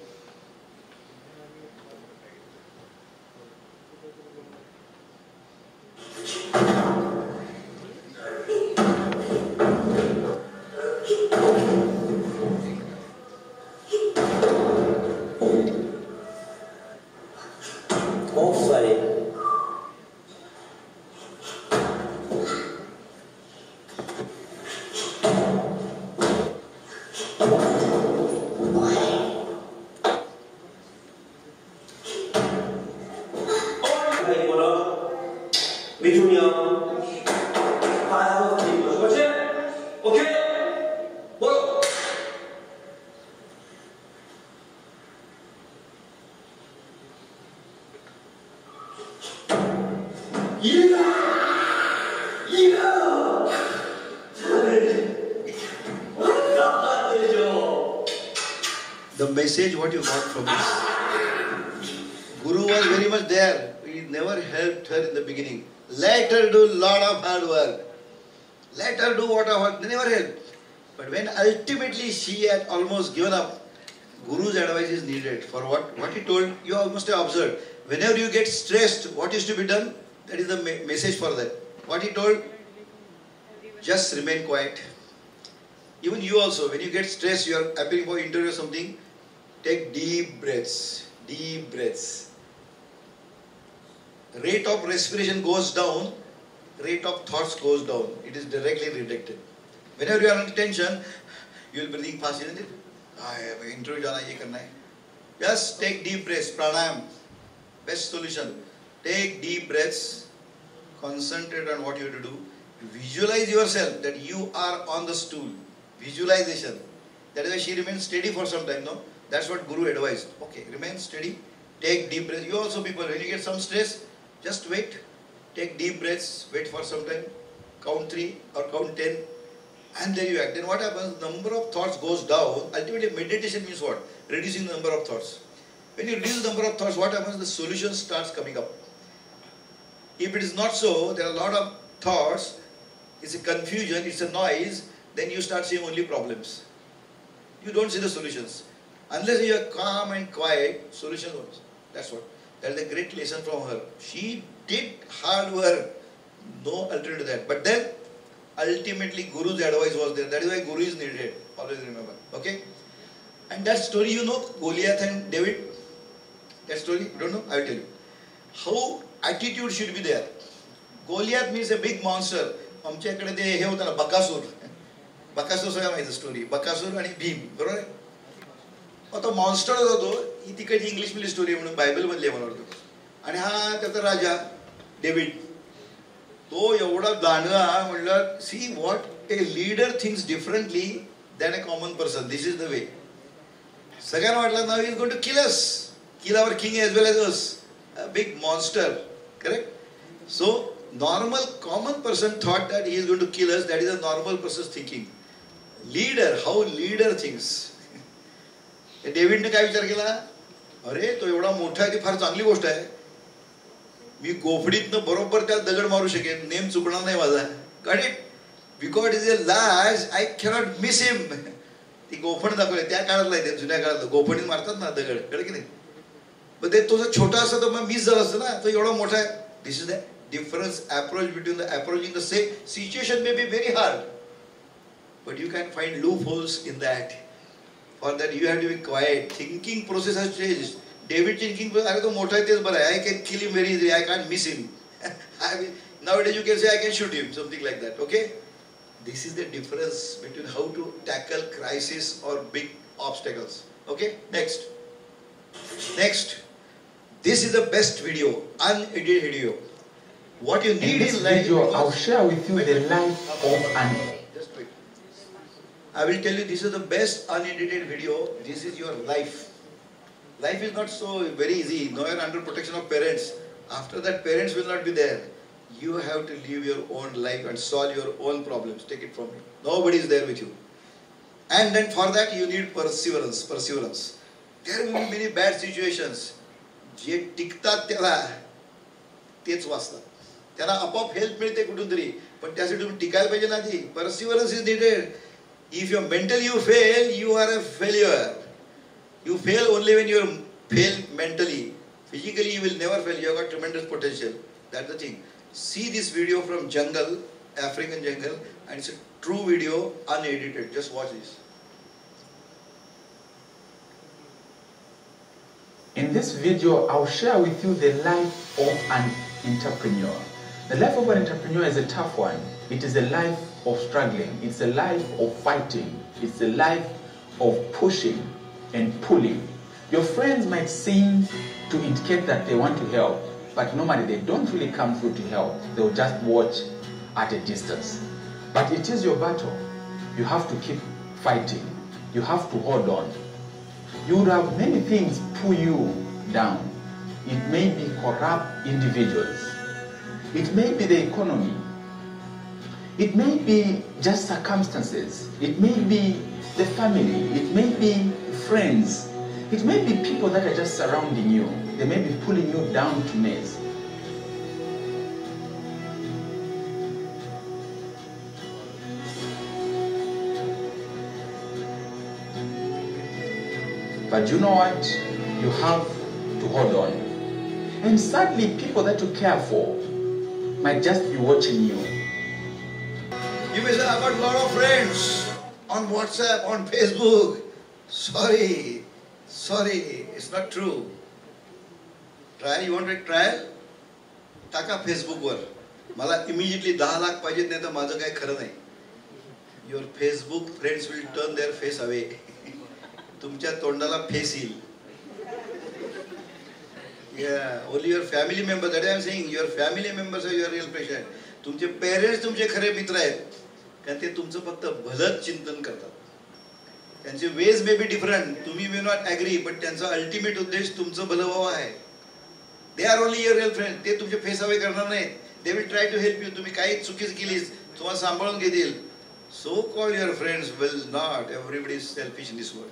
Speaker 1: The message what you got from this. Guru was very much there. He never helped her in the beginning. Let her do lot of hard work. Let her do what of work. They never helped. But when ultimately she had almost given up, Guru's advice is needed. For what he told, you must have observed. Whenever you get stressed, what is to be done? That is the message for that. What he told, just remain quiet. Even you also, when you get stressed, you are appearing for interview or something, take deep breaths. Deep breaths. Rate of respiration goes down, rate of thoughts goes down. It is directly related. Whenever you are under tension, you will be breathing fast, isn't it? Interview jana ye karna hai. Just take deep breaths, pranayam. Best solution. Take deep breaths, concentrate on what you have to do. Visualize yourself that you are on the stool. Visualization. That is why she remains steady for some time, no? That's what Guru advised. Okay, remain steady. Take deep breaths. You also people, when you get some stress, just wait. Take deep breaths, wait for some time. Count 3 or count 10. And then you act. Then what happens? Number of thoughts goes down. Ultimately, meditation means what? Reducing the number of thoughts. When you reduce the number of thoughts, what happens? The solution starts coming up. If it is not so, there are a lot of thoughts. It's a confusion, it's a noise. Then you start seeing only problems. You don't see the solutions. Unless you are calm and quiet, solution comes. That's what. That is a great lesson from her. She did hard work. No alternative to that. But then, ultimately, Guru's advice was there. That is why Guru is needed. Always remember. Okay? And that story you know, Goliath and David. That story, you don't know? I will tell you. How attitude should be there. Goliath means a big monster. आमच्याकडे ते हे होतं ना बकासूर सगळं माहिती story, Bakasur आणि भीम, बरोबर आहे. तो मॉन्स्टर होता तो, ही तिकडची इंग्लिश मधली स्टोरी म्हणून बायबल मधली आहे मला वाटतं. आणि हा त्याचा राजा डेव्हिड, तो एवढा दांडगा म्हणलं, see what a leader thinks differently than a common person, this is the way. सगळ्यांना वाटलं now is going to kill us, kill our king as well as us, a big monster, correct. So normal common person thought that he is going to kill us. That is a normal person's thinking. Leader, how leader thinks. डेव्हिडने काय विचार केला, अरे तो एवढा मोठा आहे ती फार चांगली गोष्ट आहे, मी गोफडीतनं बरोबर त्याला दगड मारू शकेन, नेम चुकणार नाही माझा. Got it? Because is a large I cannot miss him. ती गोफण दाखवली त्या काळातला आहे, जुन्या काळात गोफणीत मारतात ना दगड, कळलं की नाही. पण ते तो जर छोटा असता तर मग मिस झाला असतं ना, तो एवढा मोठा आहे. This is the difference approach between the approaching the same situation may be very hard, but you can find loopholes in that. For that you have to be quiet. Thinking process has changed. David thinking process, अरे तो मोठा आहे तेच बरं आहे, I can kill him very easily, I can't miss him. I mean, nowadays you can say I can shoot him, something like that. Okay, this is the difference between how to tackle crisis or big obstacles. Okay, next, this is the best video, unedited video. What you need in life.
Speaker 5: Video, I'll share with you the life of an.
Speaker 1: Just wait. I will tell you, this is the best unedited video. This is your life. Life is not so very easy. Now you're under protection of parents. After that, parents will not be there. You have to live your own life and solve your own problems. Take it from me. Nobody is there with you. And then for that, you need perseverance. There will be many bad situations. जे टिकतात त्याला तेच वाचतात. त्यांना आपोआप help मिळते कुठून तरी, पण त्यासाठी तुम्ही टिकायला पाहिजे ना आधी. Perseverance is needed. If your mentally you fail, you are a failure. You fail only when your fail mentally. Physically you will never fail. You have got tremendous potential. That's the thing. See this video from jungle, African jungle, and it's a true video, unedited. Just watch this.
Speaker 5: In this video, I'll share with you the life of an entrepreneur. The life of an entrepreneur is a tough one. It is a life of struggling. It's a life of fighting. It's a life of pushing and pulling. Your friends might seem to indicate that they want to help, but normally they don't really come through to help. They'll just watch at a distance. But it is your battle. You have to keep fighting. You have to hold on. You would have many things pull you down. It may be corrupt individuals. It may be the economy. It may be just circumstances. It may be the family. It may be friends. It may be people that are just surrounding you. They may be pulling you down to mess. But you know what? You have to hold on. And sadly, people that you care for might just be watching you.
Speaker 1: You may say, I've got a lot of friends on WhatsApp, on Facebook. Sorry, it's not true. Try, you want a trial? टाका फेसबुकवर. मला immediately 10 lakh पाहिजेत, नाही तर माझं काही खरं नाही. Your Facebook friends will turn their face away. तुमच्या तोंडाला फेस येईल. Yeah, only your family members, that I am saying, your family members are your real patient. तुमचे पेरेंट्स तुमचे खरे मित्र आहेत, कारण ते तुमचं फक्त भलंच चिंतन करतात. त्यांचे वेज मे बी डिफरंट, तुम्ही मे नॉट ॲग्री, पण त्यांचा अल्टिमेट उद्देश तुमचं भलं व्हावं आहे. They are only your real friend. ते तुमचे फेस अवे करणार नाहीत. They will try to help you. तुम्ही काही चुकीच केलीस तुम्हाला सांभाळून घेतील. So call your friends will not. Everybody is selfish in this world.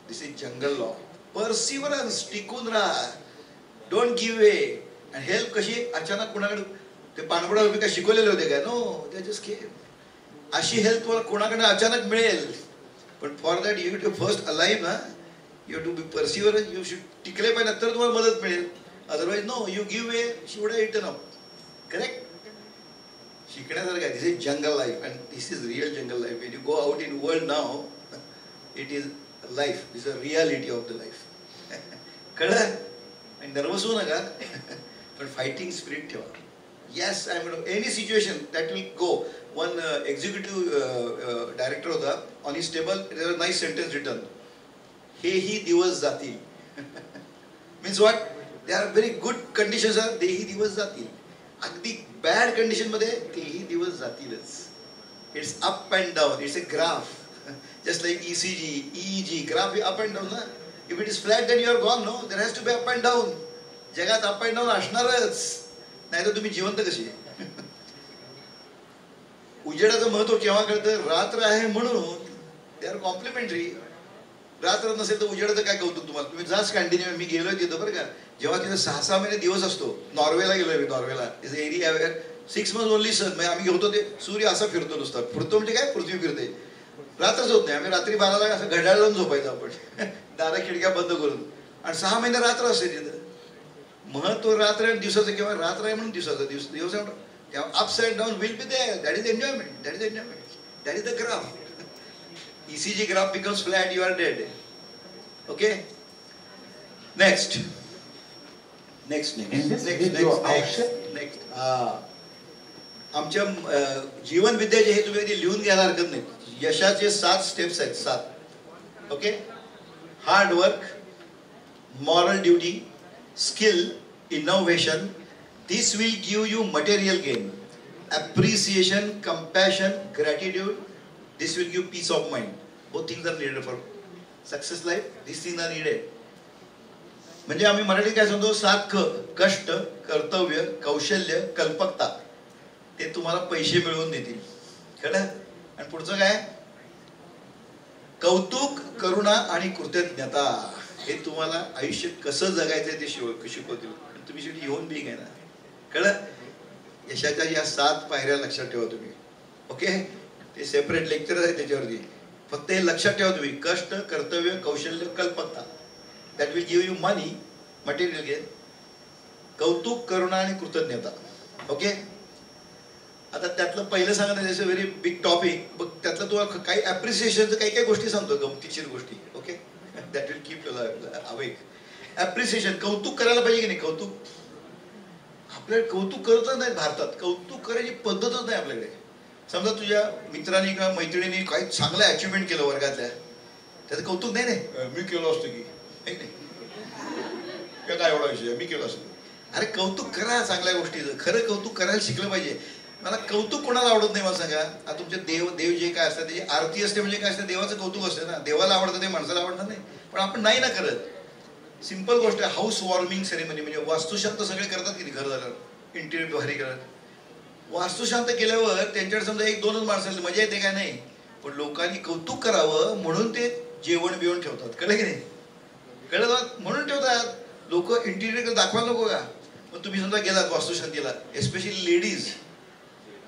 Speaker 1: This is jungle law. Perseverance, टिकून राहा. Don't give way. आणि हेल्प कशी अचानक कुणाकडे ते पाणबुडा तुम्ही काय शिकवलेले होते काय? No, they just came. अशी हेल्प तुम्हाला कोणाकडे अचानक मिळेल, पण for that you to first alive ना, you to be perseverance. You should टिकले पाहिजे, तर तुम्हाला मदत मिळेल. Otherwise no, you give way, she would have eaten up. Correct? शिकण्यासारखं आहे. This is jungle life and this is real jungle life. When you go out in world now, it is life. This is a reality of the life. कळलं? आणि nervous होऊ नका, पण fighting spirit ठेवा. Yes, I'm going to, any situation that will go. One executive director होता, on his table there was a nice sentence written, हेही दिवस जातील. Means what? They are very good conditions are, तेही दिवस जातील. अगदी bad condition मध्ये तेही दिवस जातीलच. It's up and down, it's a graph. Just like ECG, EEG, graph is up and down. Na? If it is flat then you are gone, no? There has to be up and down. जगात up and down असणारच. नाही तर तुम्ही जिवंत कशी? उजेडाचं महत्व केव्हा कळतं? रात्र आहे म्हणून. They are complimentary. रात्र नसेल तर उजेडाचं काय कौतुक तुम्हाला? तुम्ही जा स्कॅन्डिनेव्हिया, मी गेलोय तिथं बरं का. जेव्हा तिथे 6-6 महिने दिवस असतो. नॉर्वेला गेलोय मी, नॉर्वेला. Is area where 6 months only sun. म्हणजे आम्ही घेतो ते सूर्य असा फिरतो नुसता. फिरतो म्हणजे काय? पृथ्वी फिरते. रात्रच होत नाही. आम्ही रात्री 12ला असं घड्याळ लावून झोपायचं आपण. दारा खिडक्या बंद करून. आणि 6 महिने रात्र असते तिथं. महत्व रात्र आणि दिवसाचं. किंवा रात्र आहे म्हणून दिवसाचं. दिवस आहे म्हणून तेव्हा ups and down will be there. That is enjoyment. That is enjoyment. That is the graph. ECG graph becomes flat, you are dead. Okay? Next. आमच्या जीवन विद्याचे हे तुम्ही कधी लिहून घ्यायला हरकत नाही. यशाचे 7 स्टेप्स आहेत. 7. Okay? Hard work, moral duty, skill, innovation. This will give you material gain. Appreciation, compassion, gratitude. This will give peace of mind. Both things are needed for success life. These things are needed. म्हणजे आम्ही मराठीत काय सांगतो? 7 क. कष्ट, कर्तव्य, कौशल्य, कल्पकता. ते तुम्हाला पैसे मिळवून देतील. कळलं? आणि पुढचं काय? कौतुक, करुणा आणि कृतज्ञता. हे तुम्हाला आयुष्य कसं जगायचं ते शिकवतील. तुम्ही शेवटी येऊन बी घ्या ना. कळलं? यशाच्या या 7 पायऱ्या लक्षात ठेवा तुम्ही. ओके? ते सेपरेट लेक्चर आहे त्याच्यावरती. फक्त हे लक्षात ठेवा तुम्ही. कष्ट, कर्तव्य, कौशल्य, कल्पकता. That will give you money, material gain. कौतुक, करुणा आणि कृतज्ञता. ओके? आता त्यातलं पहिलं सांगा, it's a very big topic. बघ त्यातलं तुम्हाला काही ॲप्रिसिएशनचं काही गोष्टी सांगतो, गमतीशीर गोष्टी. Okay? That will keep awake. Appreciation, कौतुक करायला पाहिजे की नाही? कौतुक आपल्याला कौतुक करतच नाही भारतात. कौतुक करायची पद्धतच नाही आपल्याकडे. समजा तुझ्या मित्रांनी किंवा मैत्रिणींनी काही चांगलं अचिव्हमेंट केलं वर्गातल्या, त्याचं कौतुक नाही नाही, मी केलं असतं की नाही काय एवढा विषय, मी केलं असतं. अरे कौतुक करा चांगल्या गोष्टीचं. खरं कौतुक करायला शिकलं पाहिजे. मला कौतुक कोणाला आवडत नाही मला सांगा? आता तुमचे देव जे काय असतात त्याची आरती असते म्हणजे काय असतं? देवाचं कौतुक असते ना. देवाला आवडतं ते माणसाला आवडणार नाही. पण आपण नाही ना करत. सिंपल गोष्ट आहे. हाऊस वॉर्मिंग सेरेमनी म्हणजे वास्तुशांत सगळे करतात की घर झाल्यावर, इंटिरियर भारी करत. वास्तुशांत केल्यावर त्यांच्याकडे समजा 1-2च माणसं मजा येते काय नाही. पण लोकांनी कौतुक करावं म्हणून ते जेवण बिवण ठेवतात. कळलं की नाही? कळलं? म्हणून ठेवतात. लोक इंटिरियर दाखवायला नको का? मग तुम्ही समजा गेलात वास्तुशांतीला, एस्पेशली लेडीज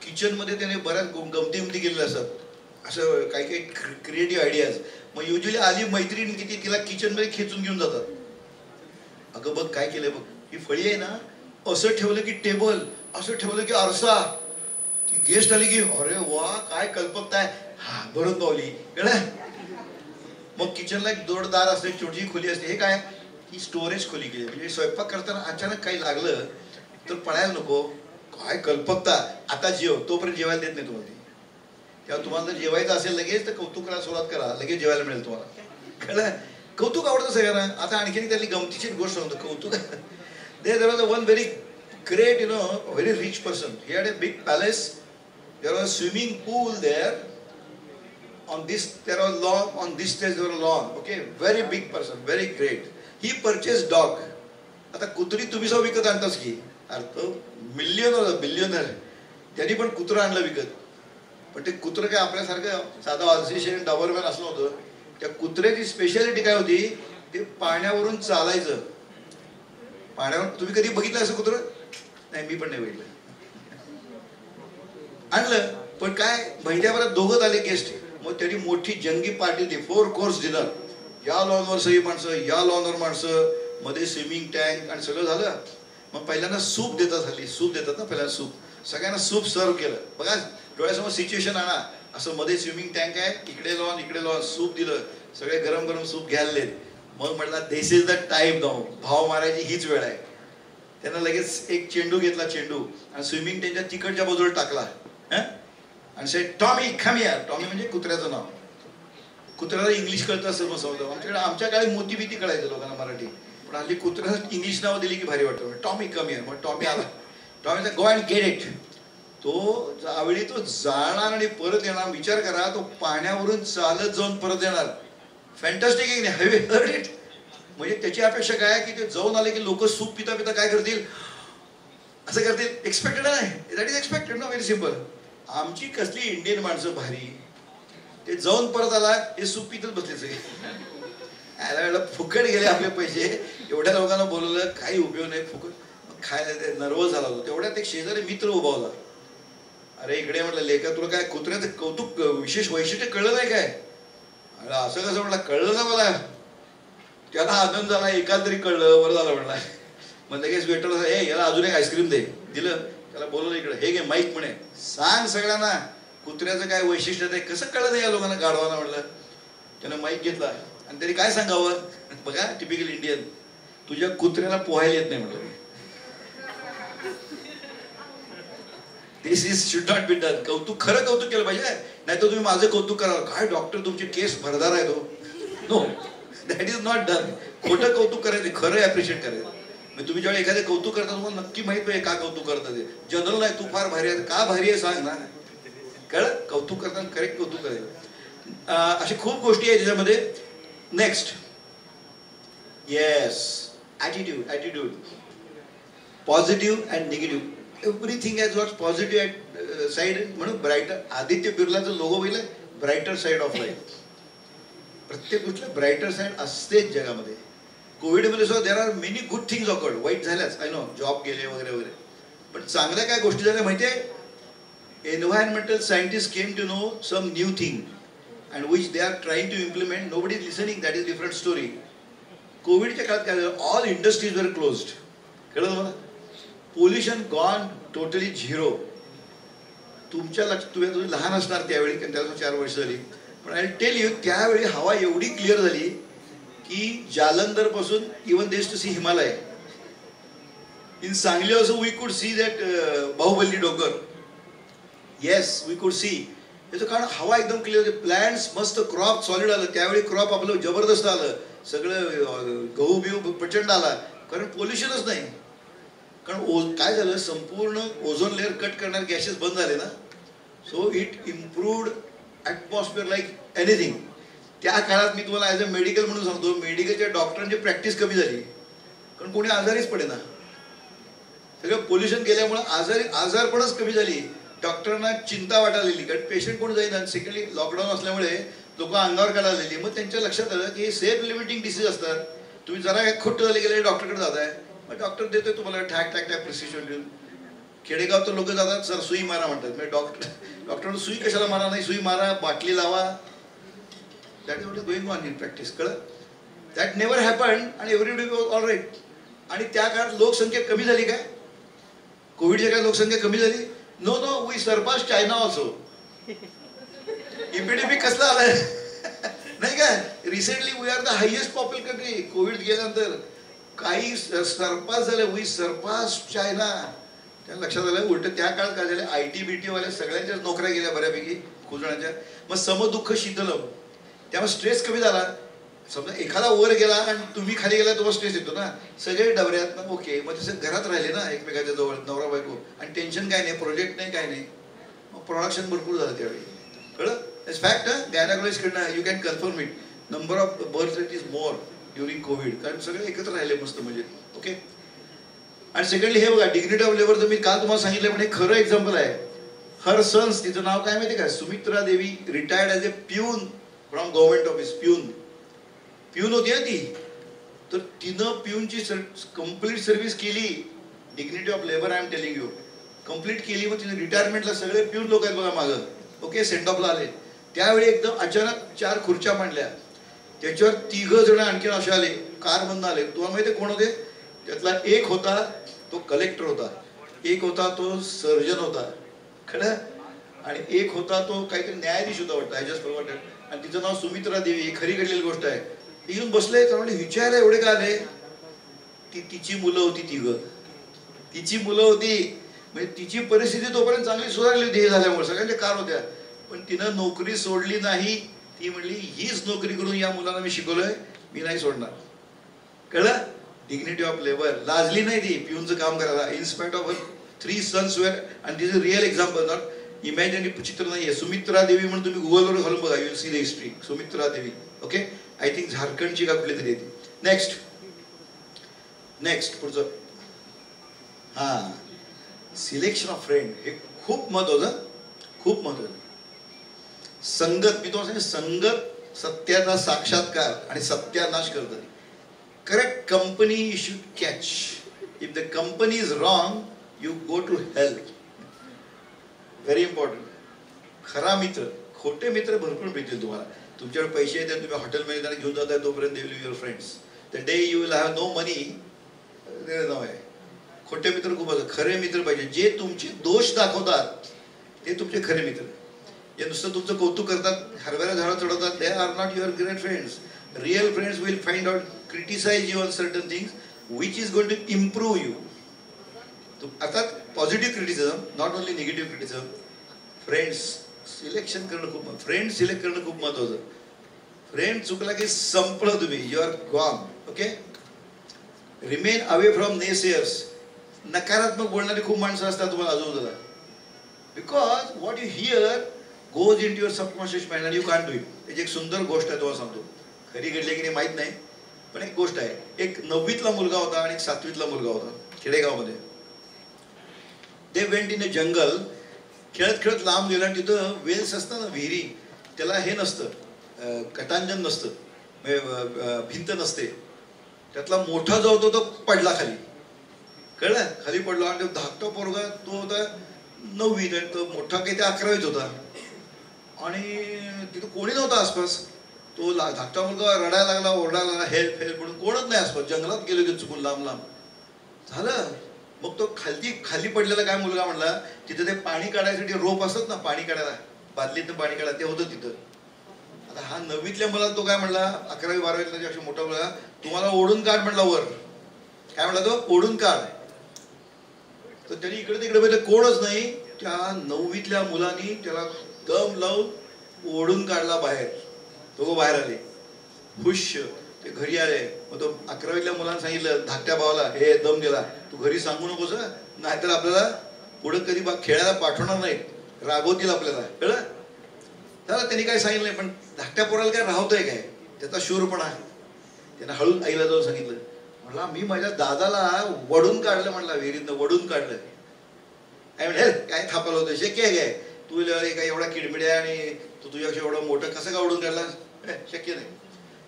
Speaker 1: किचनमध्ये त्याने बऱ्याच गमती केलेल्या असतात. असं काही काही क्रिएटिव्ह आयडियाज. मग युजली आली मैत्रीण किती तिला किचनमध्ये खेचून घेऊन जातात. अगं बघ काय केलंय बघ, ही फळी आहे ना, असं ठेवलं की टेबल, असं ठेवलं की आरसा. ती गेस्ट आली की अरे वा काय कल्पकता आहे, हा भरून पावली. कळलं? मग किचनला एक जोडदार असते, छोटी खोली असते. हे काय? ही स्टोरेज खोली केली. म्हणजे स्वयंपाक करताना अचानक काही लागलं तर पळायला नको. काय कल्पकता. आता जेव, तोपर्यंत जेवायला देत नाही तुम्हाला ती. तेव्हा तुम्हाला जर जेवायचं असेल लगेच तर कौतुक करायला सुरुवात करा, लगेच जेवायला मिळेल तुम्हाला. कळलं? कौतुक आवडतं सगळ्यांना. आता आणखीन त्यातली गमतीची गोष्ट सांगतो. कौतुक there was one very great, very rich person. He had a big palace. There was a swimming pool there. On this there was lawn. On this stage there was a lawn. Okay, very big person, very great. He purchased dog. आता कुत्री तुम्ही सौ विकत आणताच की. अरे तो billionaire. त्यांनी पण कुत्रं आणलं विकत. पण ते कुत्रं काय आपल्यासारखं साधा ऑल्सिशियन डॉबरमॅन असलं होतं. त्या कुत्र्याची स्पेशालिटी काय होती? ते पाण्यावरून चालायचं. पाण्यावर तुम्ही कधी बघितलं असं कुत्रं? नाही, मी पण नाही बघितलं. आणलं पण काय महिन्याभरात दोघं आले गेस्ट. मग त्यांनी मोठी जंगी पार्टी दिली, 4 course डिनर. या लॉनवर सगळी माणसं, या लॉनवर माणसं, मध्ये स्विमिंग टँक आणि सगळं झालं. मग पहिल्यांदा सूप देतात. हल्ली सूप देतात ना, पहिल्यांदा सूप. सगळ्यांना सूप सर्व केलं. बघा डोळ्यासमोर सिच्युएशन आणा. असं मध्ये स्विमिंग टँक आहे, इकडे लॉन, सूप दिलं. सगळे गरम गरम सूप घ्यायला. मग म्हटलं दिस इज द टाइम नाऊ. भाव मारायची हीच वेळ आहे. त्यांना लगेच एक चेंडू घेतला, चेंडू, आणि स्विमिंग त्यांच्या तिकडच्या बाजूला टाकला आणि से टॉमी कम हिअर. टॉमी म्हणजे कुत्र्याचं नाव. कुत्र्याला इंग्लिश कळतं असं मग समजतं. आमच्या काळी मोती भीती कळायचं लोकांना मराठी, पण हल्ली कुत्र्याला इंग्लिश नावं दिली की भारी वाटतं. Tommy come here. Mug Tommy आला. टॉमीचा गो अँड गेट इट. तो ज्यावेळी तो जाणार आणि परत येणार, विचार करा, तो पाण्यावरून चालत जाऊन परत येणार. फॅन्टास्टिक आहे की नाही? Have you heard it? म्हणजे त्याची अपेक्षा काय की ते जाऊन आले की लोक सूप पिता पिता काय करतील, असं करतील. एक्सपेक्टेड नाही, दॅट इज एक्सपेक्टेड ना. Very simple. आमची कसली इंडियन माणसं भारी, ते जाऊन परत आला हे सूप पितच बसले सगळे. याला फुकट गेले आपले पैसे, एवढ्या लोकांना बोलवलं, काही उपयोग नाही, फुकट. खायला ते नर्वस झाला होता. तेवढ्यात एक शेजारी मित्र उभा होता. अरे इकडे म्हटलं, लेका तुला काय कुत्र्याचं कौतुक विशेष वैशिष्ट्य कळलं नाही काय? अरे असं कसं म्हटलं, कळलं ना मला. त्याला आनंद झाला, एकाला तरी कळलं, बरं झालं म्हटलं. मग लगेच वेटर, हे याला अजून एक आईस्क्रीम दे. दिलं. त्याला बोलवलं इकडे, हे घे माईक म्हणे, सांग सगळ्यांना कुत्र्याचं काय वैशिष्ट्य आहे, कसं कळलं नाही या लोकांना गाढवाना म्हटलं. त्यानं माईक घेतला आणि त्यांनी काय सांगावं, बघा टिपिकल इंडियन, तुझ्या कुत्र्याला पोहायला येत नाही म्हटलं. This is should not be done. कौतुक, खरं कौतुक केलं पाहिजे, नाही तर तुम्ही माझं कौतुक करावं. काय डॉक्टर तुमची केस भरदार आहे तो. No, that is not done. खोटं कौतुक करायचं, खरं ॲप्रिशिएट करायचं. मग तुम्ही जेव्हा एखादे कौतुक करता तुम्हाला नक्की माहित पाहिजे का कौतुक करता ते. जनरल नाही, तू फार भारी आहे, का भारी आहे सांग ना. कळलं? कौतुक करताना करेक्ट कौतुक करायचं. अशा खूप गोष्टी आहेत त्याच्यामध्ये. Next, yes, attitude. Attitude positive and negative. Everything has got positive side. म्हणून ब्राईटर, आदित्य बिर्लाचं लोगो बघितलं, ब्राईटर साईड ऑफ लाईफ. प्रत्येक गोष्टीला ब्राईटर साईड असतेच जगामध्ये. कोविडमध्ये सुद्धा there are many good things occurred. वाईट झाल्याच, आय नो, जॉब गेले वगैरे वगैरे, पण चांगल्या काय गोष्टी झाल्या माहिती आहे? Environmental scientist came to know some new thing and which they are trying to implement. Nobody is listening, that is different story. कोविडच्या काळात काय झालं, ऑल इंडस्ट्रीज वर क्लोज्ड. कळलं मला? Pollution gone totally zero. तुमच्या लक्षात, तुम्ही लहान असणार त्यावेळी, कारण त्याला 4 वर्ष झाली, पण आय टेल यू, त्यावेळी हवा एवढी क्लिअर झाली की जालंधर पासून इवन देश to see Himalaya. In Sangli also we could see that Bahubali डोंगर. Yes, we could see. याचं कारण हवा एकदम क्लिअर होती. प्लॅन्ट्स मस्त, क्रॉप सॉलिड आलं. त्यावेळी क्रॉप आपलं जबरदस्त आलं, सगळं गहू बिहू प्रचंड आला, कारण पोल्युशनच नाही. कारण काय झालं, संपूर्ण ओझोन लेअर कट करणारे गॅसेस बंद झाले ना. So it improved atmosphere like anything. त्या काळात मी तुम्हाला ॲज अ मेडिकल म्हणून सांगतो, मेडिकलच्या डॉक्टरांची प्रॅक्टिस कमी झाली, कारण कोणी आजारीच पडे ना. सगळं पोल्युशन केल्यामुळे आजारपणच कमी झाली. डॉक्टरांना चिंता वाटायला, कारण पेशंट कोण जाईना. सेकंडली लॉकडाऊन असल्यामुळे लोक अंगावर काढायला लागली. मग त्यांच्या लक्षात आलं की हे सेल्फ लिमिटिंग डिसीज असतात. तुम्ही जरा खोटं झाले गेले डॉक्टरकडे जाताय, मग डॉक्टर देतोय तुम्हाला ठॅक ठॅक ठॅक प्रिस्क्रिप्शन देऊन. खेडेगाव तर लोक जातात, सर सुई मारा म्हणतात. म्हणजे डॉक्टर सुई कशाला मारा, नाही सुई मारा, बाटली लावा. That is what is going on in practice. कळलं? दॅट नेव्हर हॅपन्ड आणि एव्हरीबडी वॉज ऑल राईट. आणि त्या काळात लोकसंख्या कमी झाली काय? कोविडच्या काळात लोकसंख्या कमी झाली? No no, we surpass China also. Epidemic कसला आलाय नाही काय? Recently we are the highest popular country. Covid गेल्यानंतर काही सरपास झालं, वी सरपास चायना. त्या लक्षात आलं. उलट त्या काळात काय झालं, IT BT वाल्या सगळ्यांच्याच नोकऱ्या गेल्या बऱ्यापैकी, खूप जणांच्या. मग समदुःख शीतलम, त्यामुळे स्ट्रेस कमी झाला. समजा एखादा वर गेला आणि तुम्ही खाली गेला, तुम्हाला स्ट्रेस येतो ना. सगळे डबऱ्यात ना, ओके. मग तसं घरात राहिले ना एकमेकाच्या जवळ, नवरा बायको, आणि टेन्शन काय नाही, प्रोजेक्ट नाही, काय नाही. मग प्रोडक्शन भरपूर झालं त्यावेळी. कळलं? It's fact. गायनाकोलॉजिस्टकडनं you can confirm it. Number of birth rate is more during COVID, कारण सगळे एकत्र राहिले मस्त म्हणजे. ओके. आणि सेकंडली हे बघा, डिग्निटी ऑफ लेबर, तर मी काल तुम्हाला सांगितलं, पण हे खरं एक्झाम्पल आहे. हर सन्स, तिचं नाव काय माहिती का, Sumitra Devi, retired as a peon from government office. Peon होती ना ती. तर तिनं प्यूनची कम्प्लीट सर्व्हिस केली. Dignity of labour, I am telling you, complete केली. मग तिने रिटायरमेंटला, सगळे प्यून लोक आहेत बघा मागं, ओके, सेंट ऑफला आले. त्यावेळी एकदम अचानक 4 खुर्च्या मांडल्या, त्याच्यावर 3 जण आणखीन असे आले, कारमधून आले. तुम्हाला माहिती आहे कोण होते? त्यातला एक होता तो कलेक्टर होता, एक होता तो सर्जन होता, खरं, आणि एक होता तो काहीतरी न्यायाधीश होता वाटतं, आय जस्ट फॉरगॉट. आणि तिचं नाव सुमित्रा देवी. ही खरी घडलेली गोष्ट आहे. ती येऊन बसले, तर म्हणजे विचारायला एवढे का आले? तिची मुलं होती 3. तिची मुलं होती, म्हणजे तिची परिस्थिती तोपर्यंत चांगली सुधारली होती हे झाल्यामुळे, सगळ्यांच्या कार होत्या, पण तिनं नोकरी सोडली नाही. ती म्हणली हीच नोकरी करून या मुलांना मी शिकवलंय, मी नाही सोडणार. कळलं? Dignity of labour. लाजली नाही ती पिऊनचं काम करायला. In spite of 3 sons were, आणि this is real example, not imaginary चित्र नाही आहे. सुमित्रा देवी म्हणून तुम्ही गुगलवर घालून बघा, you will see the history. Sumitra Devi, okay, I think झारखंडची का कुठली तरी येते. नेक्स्ट पुढचं. हां, सिलेक्शन ऑफ फ्रेंड हे खूप महत्वाचं, खूप महत्वाचं. संगत, मी तुम्हाला सांगेन, संगत सत्याचा साक्षात्कार आणि सत्यानाश करतं. Correct company you should catch. If the company is wrong you go to health. Very important. खरा मित्र, खोटे मित्र भरपूर मिळतील तुम्हाला. तुमच्याकडे पैसे येतात, तुम्ही हॉटेलमध्ये त्यांना घेऊन जाताय, तोपर्यंत they will be your friends. The day you will have no money, now आहे. खोटे मित्र खूप असतात. खरे मित्र पाहिजे, जे तुमचे दोष दाखवतात ते तुमचे खरे मित्र. जे नुसतं तुमचं कौतुक करतात, हरभऱ्या झाडं चढवतात, they are not your great friends. Real friends will find out, criticise you on certain things which is going to improve you. अर्थात positive criticism, not only negative criticism. Friends selection करणं खूप, फ्रेंड सिलेक्ट करणं खूप महत्त्वाचं. Friend चुकला की संपलं, तुम्ही you are gone. Okay. Remain away from naysayers. नकारात्मक बोलणारी खूप माणसं असतात तुम्हाला आजूबाजूला. Because what you hear goes into your subconscious mind and you can do it. त्याची एक सुंदर गोष्ट आहे, तुम्हाला सांगतो. खरी घडली की नाही माहीत नाही, पण एक गोष्ट आहे. एक 9वीतला मुलगा होता आणि एक 7वीतला मुलगा होता खेडेगावमध्ये. दे वेंट इन अ जंगल. खेळत खेळत लांब गेला, आणि तिथं वेल्स असतं ना, विहिरी, त्याला हे नसतं, कटांजन नसतं, भिंत नसते. त्यातला मोठा जो होता तो पडला खाली. कळलं? खाली पडला, आणि धाकटा पोरगा तो होता 9वीत, आणि तो मोठा काही ते 11वीत होता. आणि तिथं कोणी नव्हतं आसपास. तो धाकटा मुलगा रडायला लागला, ओरडायला लागला, हेल्प हेल्प म्हणून. कोणच नाही आसपास, जंगलात गेलो की चुकून लांब लांब झालं. मग तो खाली पडलेला काय मुलगा म्हणला, तिथं ते पाणी काढायसाठी रोप असतात ना, पाणी काढायला, बादलीतनं पाणी काढायला, ते होतं तिथं. आता हा 9वीतल्या मुलाला तो काय म्हणला, 11वी 12वीतला अशा मोठा मुलगा, तुम्हाला ओढून काढ म्हणला वर. काय म्हणला तो, ओढून काढ. तर त्यांनी इकडे तिकडे बघितलं, कोणच नाही. त्या 9वीतल्या मुलांनी त्याला दम लावून ओढून काढला बाहेर. तो बाहेर आले, खुश. ते घरी आले. मग तो 11वीतल्या मुलांना सांगितलं, धाकट्या भावाला, हे दम दिला, तू घरी सांगू नकोस, नाहीतर आपल्याला पुढे कधी खेळायला पाठवणार नाहीत, रागवतील आपल्याला. कळलं? त्याला त्यांनी काय सांगितलं नाही, पण धाकट्या पोराला काय राहतोय काय, त्याचा शूरपणा. त्यानं हळून आईला जाऊन सांगितलं, म्हणला मी माझ्या दादाला वडून काढलं, म्हणला विहिरीतनं वडून काढलं. काय म्हणजे काय थापायला होतं, शक्य आहे काय, तू काय एवढा किडमिड्या आणि तू तुझ्यापेक्षा एवढं मोठं कसं काय ओढून काढला, शक्य नाही.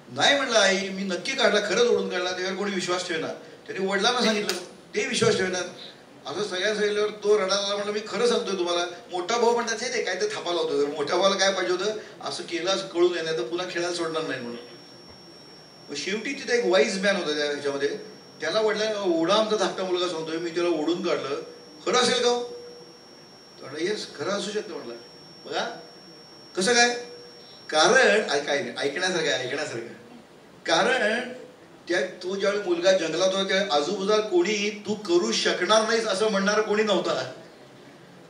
Speaker 1: नाही म्हणलं आई, मी नक्की काढला, खरंच ओढून काढला. त्याच्यावर कोणी विश्वास ठेवणार. त्यांनी वडिलांना सांगितलं, ते विश्वास ठेवणार. असं सगळ्या सांगितल्यावर तो रडायला म्हणलं, मी खरं सांगतोय तुम्हाला. मोठा भाऊ म्हणतात ते काय ते थापायला होतं, मोठ्या भावाला काय पाहिजे होतं, असं केलं असं कळून येणार, तर पुन्हा खेळायला सोडणार नाही म्हणून. शेवटी तिथे एक वाईज मॅन होता त्या ह्याच्यामध्ये. त्याला वडिला, ओढा आमचा धाकटा मुलगा सांगतोय, मी त्याला ओढून काढलं, खरं असेल का? म्हटलं येस, खरं असू शकतं. म्हटलं बघा कसं काय, कारण काय नाही, ऐकण्यासारखं आहे, ऐकण्यासारखं. कारण त्या तो ज्यावेळी मुलगा जंगलात होता, त्या आजूबाजूला कोणी तू करू शकणार नाहीस असं म्हणणार कोणी नव्हता,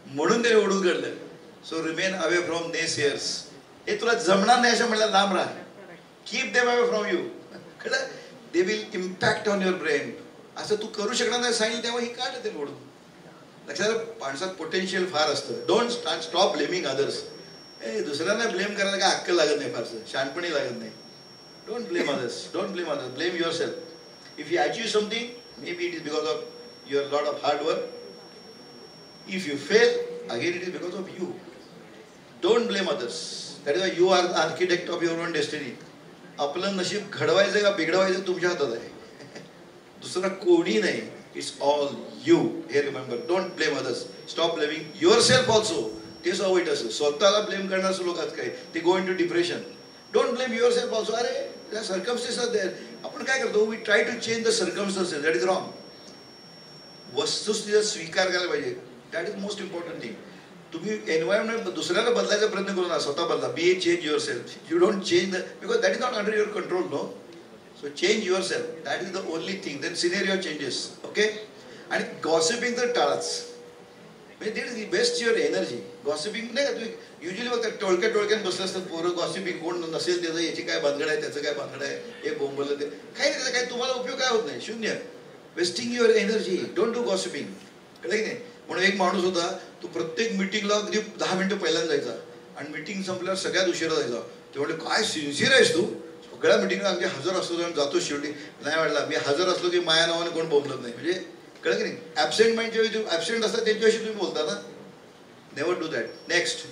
Speaker 1: म्हणून त्याने ओढून काढलं. So remain away from naysayers. हे तुला जमणार नाही असं म्हणलं, लांब राहा. Keep them away from you. कळलं? They will impact on your brain. असं तू करू शकणार नाही सांगितलं तेव्हा ही काढलं ते ओढून. लक्षात, माणसात पोटेन्शियल फार असतं. Don't stop blaming others. दुसऱ्यांना ब्लेम करायला काय अक्कल लागत नाही, फारसं शहाणपणी लागत नाही. Don't blame others. Don't blame others. Blame yourself. If you achieve something, maybe it is because of your lot of hard work. If you fail, again it is because of you. Don't blame others. That is why you are the architect of your own destiny. आपलं नशीब घडवायचं का बिघडवायचं तुमच्या हातात आहे. दुसरं कोणी नाही. It's all you. Here remember. Don't blame others. Stop blaming yourself also. तेच वाईट असं स्वतःला ब्लेम करणारे लोक आहेत काय, ते go into depression. Don't blame yourself also. अरे त्या सर्कमस्टन्सेस देअर. आपण काय करतो, we try to change the circumstances. That is wrong. वस्तुस्थितीचा स्वीकार करायला पाहिजे. That is most important thing. तुम्ही एन्व्हायरमेंट दुसऱ्याला बदलायचा प्रयत्न करू नका, स्वतः बदला. Be a change your self. You don't change the, because that is not under your control. No. So change your self. That is the only thing. Then scenario changes. Okay. आणि gossiping तर टाळाच. म्हणजे it waste your energy. Gossiping नाही का, तुम्ही usually बघता टोळक्यात बसलं असतं पोरं, गॉसिपिंग कोण नसेल त्याचं, याची काय भानगड आहे, त्याचं काय भानगड आहे, हे बोंबलं ते काही नाही, त्याचा काही तुम्हाला उपयोग काय होत नाही, शून्य. Wasting your energy, don't do gossiping. कळलं की नाही. म्हणून एक माणूस होता, तो प्रत्येक मिटिंगला अगदी 10 मिनिटं पहिल्यांदा जायचा आणि मिटिंग संपल्यावर सगळ्यात उशिरा जायचा. ते म्हणले काय सिन्सिअर आहेस तू, सगळ्या मिटिंगला अगदी हजर असतो जातो. शेवटी नाही वाटला, मी हजर असलो की माया नावाने कोण बोलत नाही. म्हणजे कळलं की नाही. ॲबसेंट माइंड जेव्हा ॲबसेंट असतात त्यांच्याविषयी तुम्ही बोलता ना. Never do that. Next,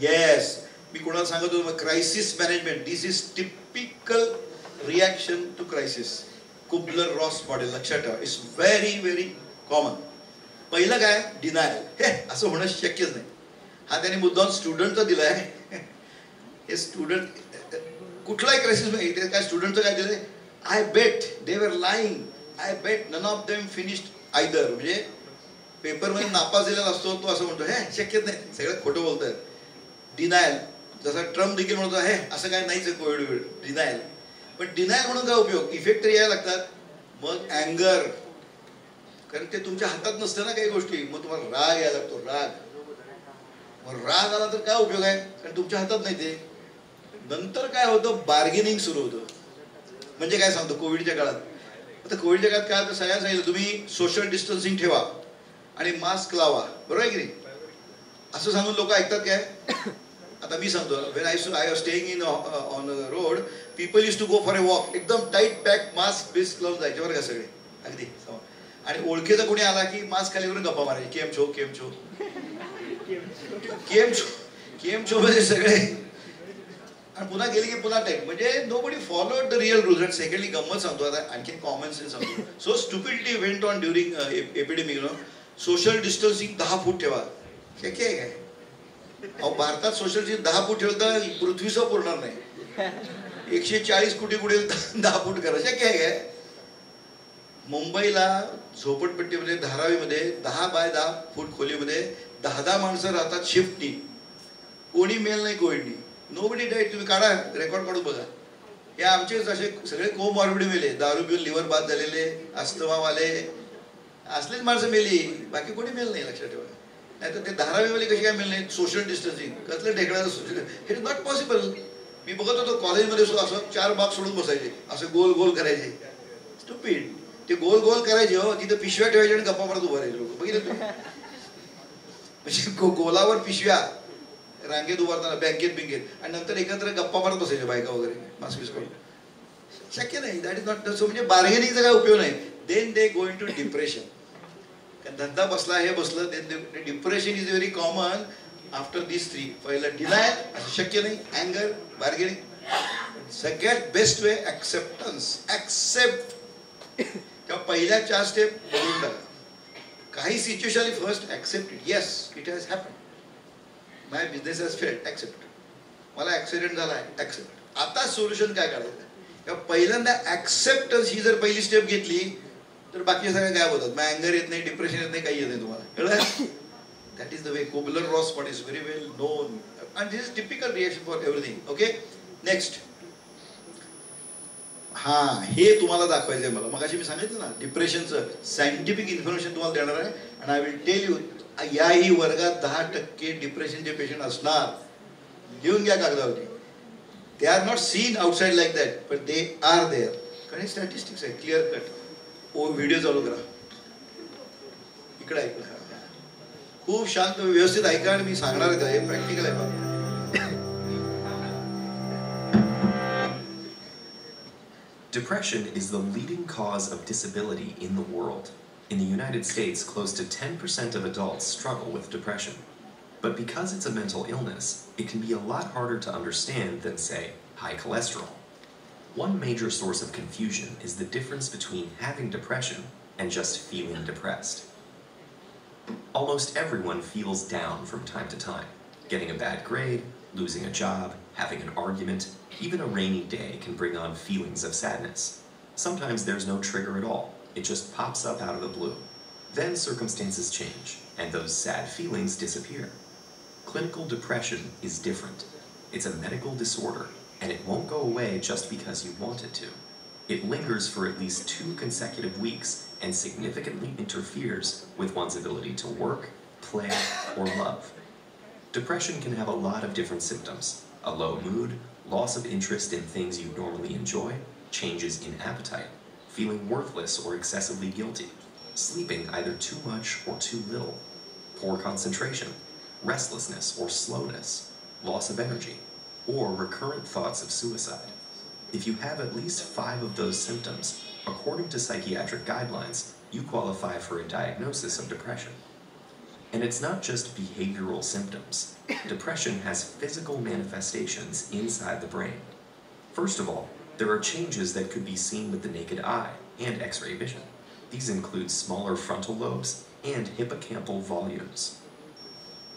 Speaker 1: yes, मी कोणाला सांगत होतो, crisis management. This is typical reaction to crisis. Kubler Ross model लक्षात ठेवा. It's very very common. पहिलं काय, डिनायल. हे असं होणं शक्यच नाही. हा त्याने मुद्दाम स्टुडंटचा दिला आहे. हे स्टुडंट कुठलाही क्रायसिस नाही. काय स्टुडंटचं काय दिलंय, I bet they were lying, I bet none of them finished either. म्हणजे पेपरमध्ये नापास दिलेला असतो तो असं म्हणतो, हे शक्यच नाही, सगळं खोटं बोलत आहेत. डिनायल. जसा ट्रम्प देखील म्हणतो, हे असं काय नाहीच कोविड वेळ. डिनायल. पण डिनायल म्हणून काय उपयोग, इफेक्ट तरी यायला लागतात. मग अँगर, कारण ते तुमच्या हातात नसतं ना काही गोष्टी, मग तुम्हाला राग यायला लागतो. राग, मग राग आला तर काय उपयोग आहे, कारण तुमच्या हातात नाही ते. नंतर काय होतं, बार्गेनिंग सुरू होतं. म्हणजे काय सांगतो, कोविडच्या काळात, आता कोविडच्या काळात काय, सगळ्यांना सांगितलं तुम्ही सोशल डिस्टन्सिंग ठेवा आणि मास्क लावा, बरोबर आहे की नाही. असं सांगून लोक ऐकतात काय. आता मी सांगतो, when I was staying in on road, people use to go for a walk, एकदम टाईट पॅक मास्क बिस्क लावून जायचे बरं का सगळे अगदी. आणि ओळखीचा कोणी आला की मास्क खाली करून गप्पा मारायचे, केम छो केम छो केम छो केम छो म्हणजे सगळे. आणि पुन्हा गेले की पुन्हा टाईट. म्हणजे nobody followed the real rules. आणि सेकंडली गंमत सांगतो आता, आणखी कॉमन सेन्स सांगतो. So stupidity went on during epidemic. Social distancing 10 foot ठेवा. शक्य आहे काय. अहो भारतात सोशल डिस्टन्सिंग 10 फूट ठेवलं तर पृथ्वीसह पुरणार नाही. 140 कोटी कुठे 10 फूट करा, शक्य आहे काय. मुंबईला झोपडपट्टीमध्ये, धारावीमध्ये 10 बाय 10 फूट खोलीमध्ये 10 माणसं राहतात शिफ्टनी. कोणी मेल नाही कोविडनी. नो बडी डाईट. तुम्ही काढा, रेकॉर्ड काढून बघा. हे आमचेच असे सगळे कोमॉर्बिड मेले, दारू पिऊन लिव्हर बाद झालेले, अस्थमावाले, असलेच माणसं मेली, बाकी कोणी मेल नाही. लक्षात ठेवा. नाही तर ते धारावीवाले कशी काय मेल नाही. सोशल डिस्टन्सिंग कसलं ढेकळाचं सोशल, हे इज नॉट पॉसिबल. मी बघत होतो कॉलेजमध्ये सुद्धा असं 4 बाग सोडून बसायचे, असं गोल गोल करायचे. स्टुपिड. ते गोल गोल करायचे हो, तिथं पिशव्या ठेवायचे आणि गप्पा मारत उभं राहायचे लोक. बघितलं तुम्ही. म्हणजे गोलावर पिशव्या रांगेत उभारताना, बँकेत बिंकेत, आणि नंतर एकत्र गप्पा मारत बसायचे बायका वगैरे मास्क बिस्क करून. शक्य नाही. That is not so. म्हणजे बार्गेनिंगचा काय उपयोग नाही. Then they go into depression. धंदा बसला, हे बसलं, then depression is very common after this 3. पहिलं डिनायल, असं शक्य नाही. अँगर, बार्गेनिंग. सगळ्यात बेस्ट वे ॲक्सेप्टन्स. ॲक्सेप्ट. तेव्हा पहिल्या 4 स्टेप बघून टाका. काही situation first accept it. Yes, it has happen. My business has failed. Accept. मला ॲक्सिडेंट झाला आहे. ॲक्सेप्ट. आता सोल्युशन काय काढायचं. तेव्हा पहिल्यांदा ॲक्सेप्टन्स ही जर पहिली स्टेप घेतली तर बाकी सगळ्या गायब होतात. मग अँगर येत नाही, डिप्रेशन येत नाही, काही येत नाही तुम्हाला. कळलं. That is the way. Kübler Ross model is very well known and this is typical reaction for everything. Okay. Next. हां, हे तुम्हाला दाखवायचं आहे मला. मग अशी मी सांगितलं ना, डिप्रेशनचं सायंटिफिक इन्फॉर्मेशन तुम्हाला देणार आहे. आणि आय विल टेल यू, याही वर्गात 10% डिप्रेशनचे पेशंट असणार. लिहून घ्या कागदावरती. They are not seen outside like that, but they are there. कारण स्टॅटिस्टिक्स आहे, क्लिअर कट. ओ व्हिडिओ चालू करा. इकडे ऐकलं, खूप शांत व्यवस्थित ऐका आणि मी सांगणार आहे. हे प्रॅक्टिकल आहे.
Speaker 6: Depression is the leading cause of disability in the world. In the United States, close to 10% of adults struggle with depression. But because it's a mental illness, it can be a lot harder to understand than, say, high cholesterol. One major source of confusion is the difference between having depression and just feeling depressed. Almost everyone feels down from time to time. Getting a bad grade, losing a job, having an argument, even a rainy day can bring on feelings of sadness. Sometimes there's no trigger at all. It just pops up out of the blue. Then circumstances change, and those sad feelings disappear. Clinical depression is different. It's a medical disorder, and it won't go away just because you want it to. It lingers for at least 2 consecutive weeks and significantly interferes with one's ability to work, play, or love. Depression can have a lot of different symptoms: a low mood, loss of interest in things you normally enjoy, changes in appetite, feeling worthless or excessively guilty, sleeping either too much or too little, poor concentration, restlessness or slowness, loss of energy, or recurrent thoughts of suicide. If you have at least 5 of those symptoms, according to psychiatric guidelines, you qualify for a diagnosis of depression. And it's not just behavioral symptoms. Depression has physical manifestations inside the brain. First of all, there are changes that could be seen with the naked eye and X-ray vision. These include smaller frontal lobes and hippocampal volumes.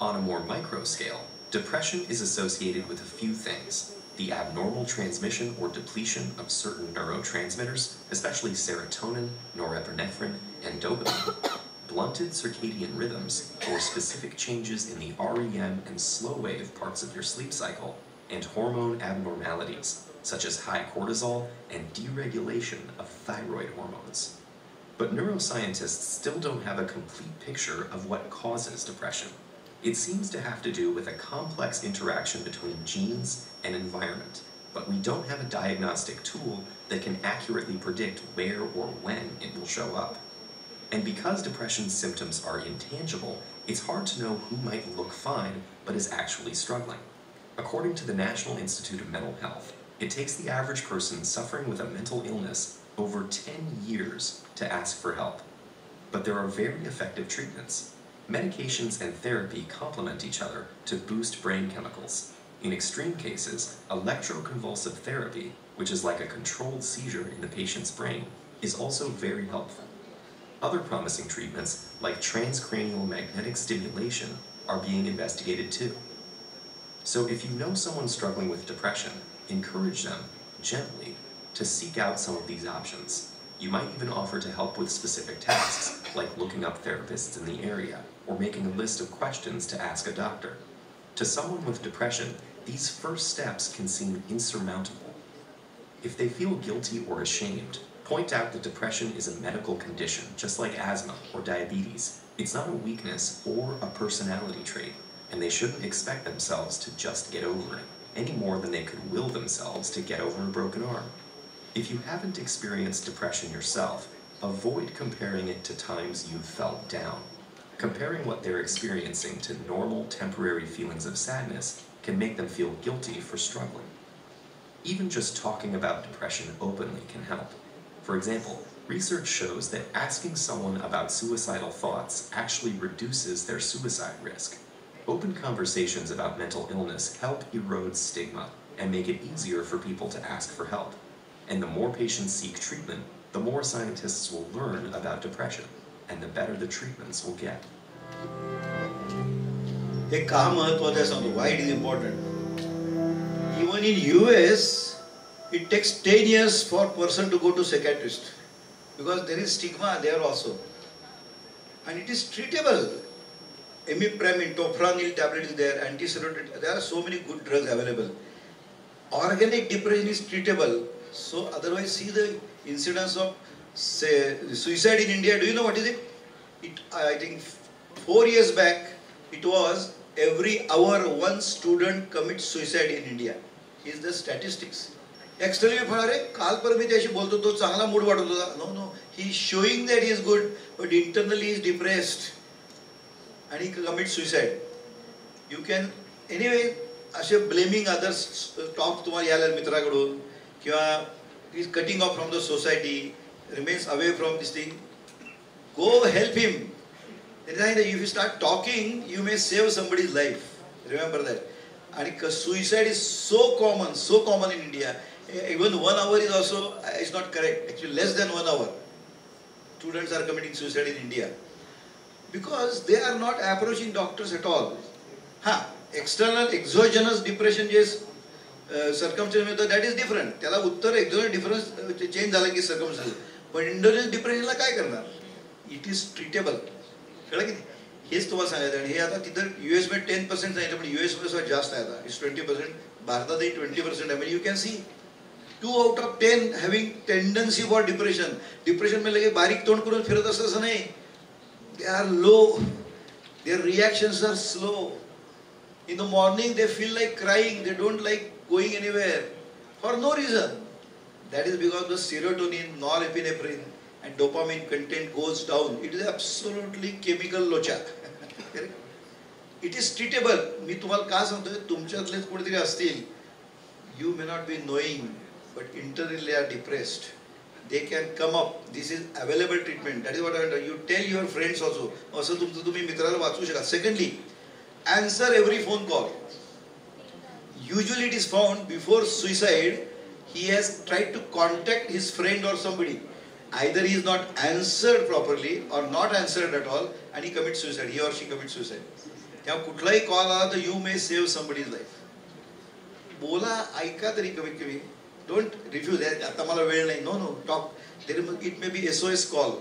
Speaker 6: On a more micro scale, depression is associated with a few things: the abnormal transmission or depletion of certain neurotransmitters, especially serotonin, norepinephrine, and dopamine, blunted circadian rhythms, or specific changes in the REM and slow wave parts of your sleep cycle, and hormone abnormalities, such as high cortisol and deregulation of thyroid hormones. But neuroscientists still don't have a complete picture of what causes depression. It seems to have to do with a complex interaction between genes and environment, but we don't have a diagnostic tool that can accurately predict where or when it will show up. And because depression's symptoms are intangible, it's hard to know who might look fine but is actually struggling. According to the National Institute of Mental Health, it takes the average person suffering with a mental illness over 10 years to ask for help. But there are very effective treatments. Medications and therapy complement each other to boost brain chemicals. In extreme cases, electroconvulsive therapy, which is like a controlled seizure in the patient's brain, is also very helpful. Other promising treatments, like transcranial magnetic stimulation, are being investigated too. So if you know someone struggling with depression, encourage them, gently, to seek out some of these options. You might even offer to help with specific tasks, like looking up therapists in the area, or making a list of questions to ask a doctor. To someone with depression, these first steps can seem insurmountable. If they feel guilty or ashamed, point out that depression is a medical condition, just like asthma or diabetes. It's not a weakness or a personality trait, and they shouldn't expect themselves to just get over it, any more than they could will themselves to get over a broken arm. If you haven't experienced depression yourself, avoid comparing it to times you've felt down. Comparing what they're experiencing to normal, temporary feelings of sadness can make them feel guilty for struggling. Even just talking about depression openly can help. For example, research shows that asking someone about suicidal thoughts actually reduces their suicide risk. Open conversations about mental illness help erode stigma and make it easier for people to ask for help. And the more patients seek treatment, the more scientists will learn about depression, and the better the treatments will get.
Speaker 1: एक का महत्त्वाचं आहे सांगतो, why it is important. Even in US, it takes 10 years for a person to go to psychiatrist, because there is stigma there also, and it is treatable. Imipramine, tofranil tablet is there, antiserotonin. There are so many good drugs available. Organic depression is treatable. So otherwise, see the incidence of, say, suicide in India. Do you know what is it? I think 4 years back, it was every hour one student commits suicide in India. Is the statistics. Externally, काल पर मी त्याशी बोलतो तो चांगला mood वाढत होता. No, he is showing that he is good, but internally he is depressed, and he commits suicide. You can anyway, असे blaming others, talk तुम्हाला याला मित्राकडून. He is cutting off from the society, remains away from this thing. Go help him. If you start talking, you may save somebody's life. Remember that. And suicide is so common in India. Even 1 hour is also, it's not correct. Actually, less than 1 hour. Students are committing suicide in India. Because they are not approaching doctors at all. External, exogenous depression is circumstance, that is different. त्याला उत्तर exogenous difference change झाला की circumstance. But endogenous depression ला काय करणार? It is treatable. कळलं की नाही? हेच तुम्हाला सांगायचं. आणि हे आता तिथं US मध्ये 10% सांगितलं, पण US मध्ये जास्त आहे आता. It's 20%. भारतातही 20% आहे. म्हणजे you can see 2 out of 10 having tendency for depression. Depression मध्ये लगे बारीक तोंड करून फिरत असं नाही. They are low. Their reactions are slow. In the morning they feel like crying. They don't like going anywhere for no reason. That is because the serotonin, norepinephrine and dopamine content goes down. It is absolutely chemical locha. It is treatable. मी तुम्हाला का सांगतोय, तुमच्यातलेच कोणीतरी असतील, you may not be knowing, but internally are depressed. They can come up. This is available treatment. That is what I want. You tell your friends also. असं तुमचं तुम्ही मित्राला वाचू शका. Secondly, answer every phone call. Usually it is found before suicide, he has tried to contact his friend or somebody. Either he is not answered properly or not answered at all, and he commits suicide. He or she commits suicide. तेव्हा कुठलाही call आला तर you may save somebody's life. बोला, ऐका तरी कमीत कमी. Don't refuse. आता मला वेळ नाही. No, talk. It may be SOS call,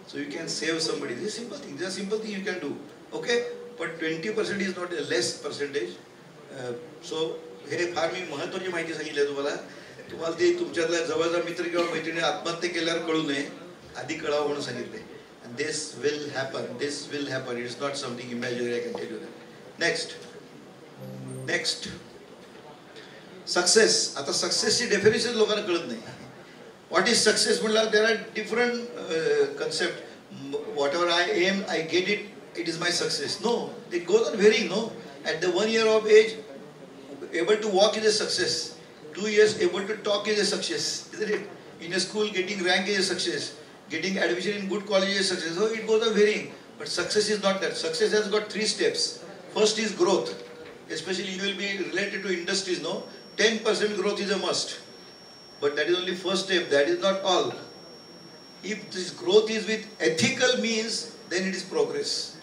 Speaker 1: so you can save somebody. This is a simple thing. This is a simple thing you can do. Okay, but 20% is not a less percentage. So हे फार मी महत्त्वाची माहिती सांगितली आहे तुम्हाला. तुम्हाला ते तुमच्यातला जवळचा मित्र किंवा मैत्रिणी आत्महत्या केल्यावर कळू नये, आधी कळावं म्हणून सांगितले. And this will happen. This will happen. It is not something imaginary. I can tell you that. Next. Success. आता सक्सेसची डेफिनेशन लोकांना कळत नाही. What is success? म्हणलं, there are different concepts. Whatever I aim, I get it. It is my success. No, it goes on varying. No, at the 1 year of age, able to walk is a success. 2 years able to talk is a success, isn't it? In a school, getting rank is a success. Getting admission in good college is a success. So it goes on varying. But success is not that. Success has got 3 steps. First is growth. Especially you will be related to industries. No, 10% growth is a must. But that is only first step. That is not all. If this growth is with ethical means, then it is progress.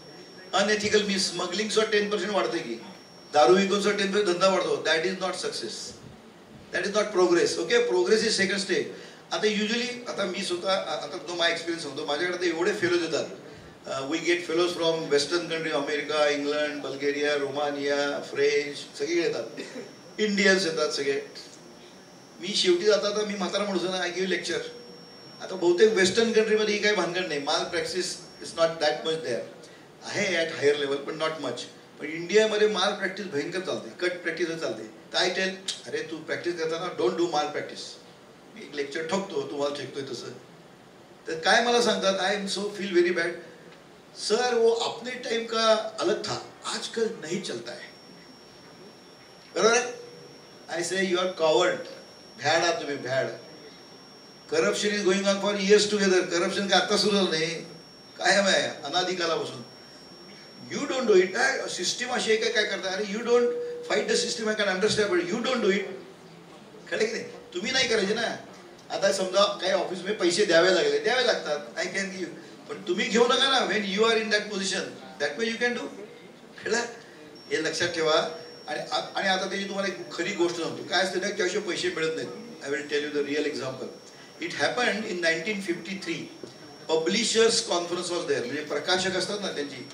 Speaker 1: Unethical means smuggling so 10% वाढते की, दारू विकून so 10% धंदा वाढतो. That is not success. That is not progress. Okay, progress is second step. आता usually आता मी स्वतः आता तो माझा एक्सपिरियन्स होतो. माझ्याकडे ते एवढे फेलोज येतात. We get fellows from western country, America, England, Bulgaria, Romania, French, सगळे येतात. इंडियन्स येतात सगळे. मी शेवटी जाता तर मी म्हातारा म्हणून ना, आय गिव्ह लेक्चर. आता बहुतेक वेस्टर्न कंट्रीमध्ये ही काही भानगड नाही. Malpractice is not that much there. आहे ॲट हायर लेवल पण नॉट मच. पण इंडियामध्ये माल प्रॅक्टिस भयंकर चालते. कट प्रॅक्टिस चालते. तर आय टेल, अरे तू प्रॅक्टिस करताना डोंट डू माल प्रॅक्टिस. मी एक लेक्चर ठोकतो, तुम्हाला ठेकतोय तसं. तर काय मला सांगतात, I am so feel very bad. Sir वो अपने टाइम का अलग था, आजकल नहीं चलता है. बरोबर आहे. आय से यू आर कॉवर्ड. भॅड आहात तुम्ही, bad. Corruption is going on for years together. Corruption काय आता सुरू झालं नाही, कायम आहे अनादिकालापासून. You don't do it. System अशी आहे काय करता. अरे you don't fight the system. I can understand, but you don't do it. खरं की नाही. तुम्ही नाही करायचे ना. आता समजा काही ऑफिसमध्ये पैसे द्यावे लागतात. I can give. पण तुम्ही घेऊ नका ना. When you are in that position, that way you can do. कळलं, हे लक्षात ठेवा. आणि आता त्याची तुम्हाला एक खरी गोष्ट सांगतो. काय असतं ना, त्याशिवाय पैसे मिळत नाहीत. I will tell you the real example. It happened in 1953. Publishers conference was there. म्हणजे प्रकाशक असतात ना त्यांची.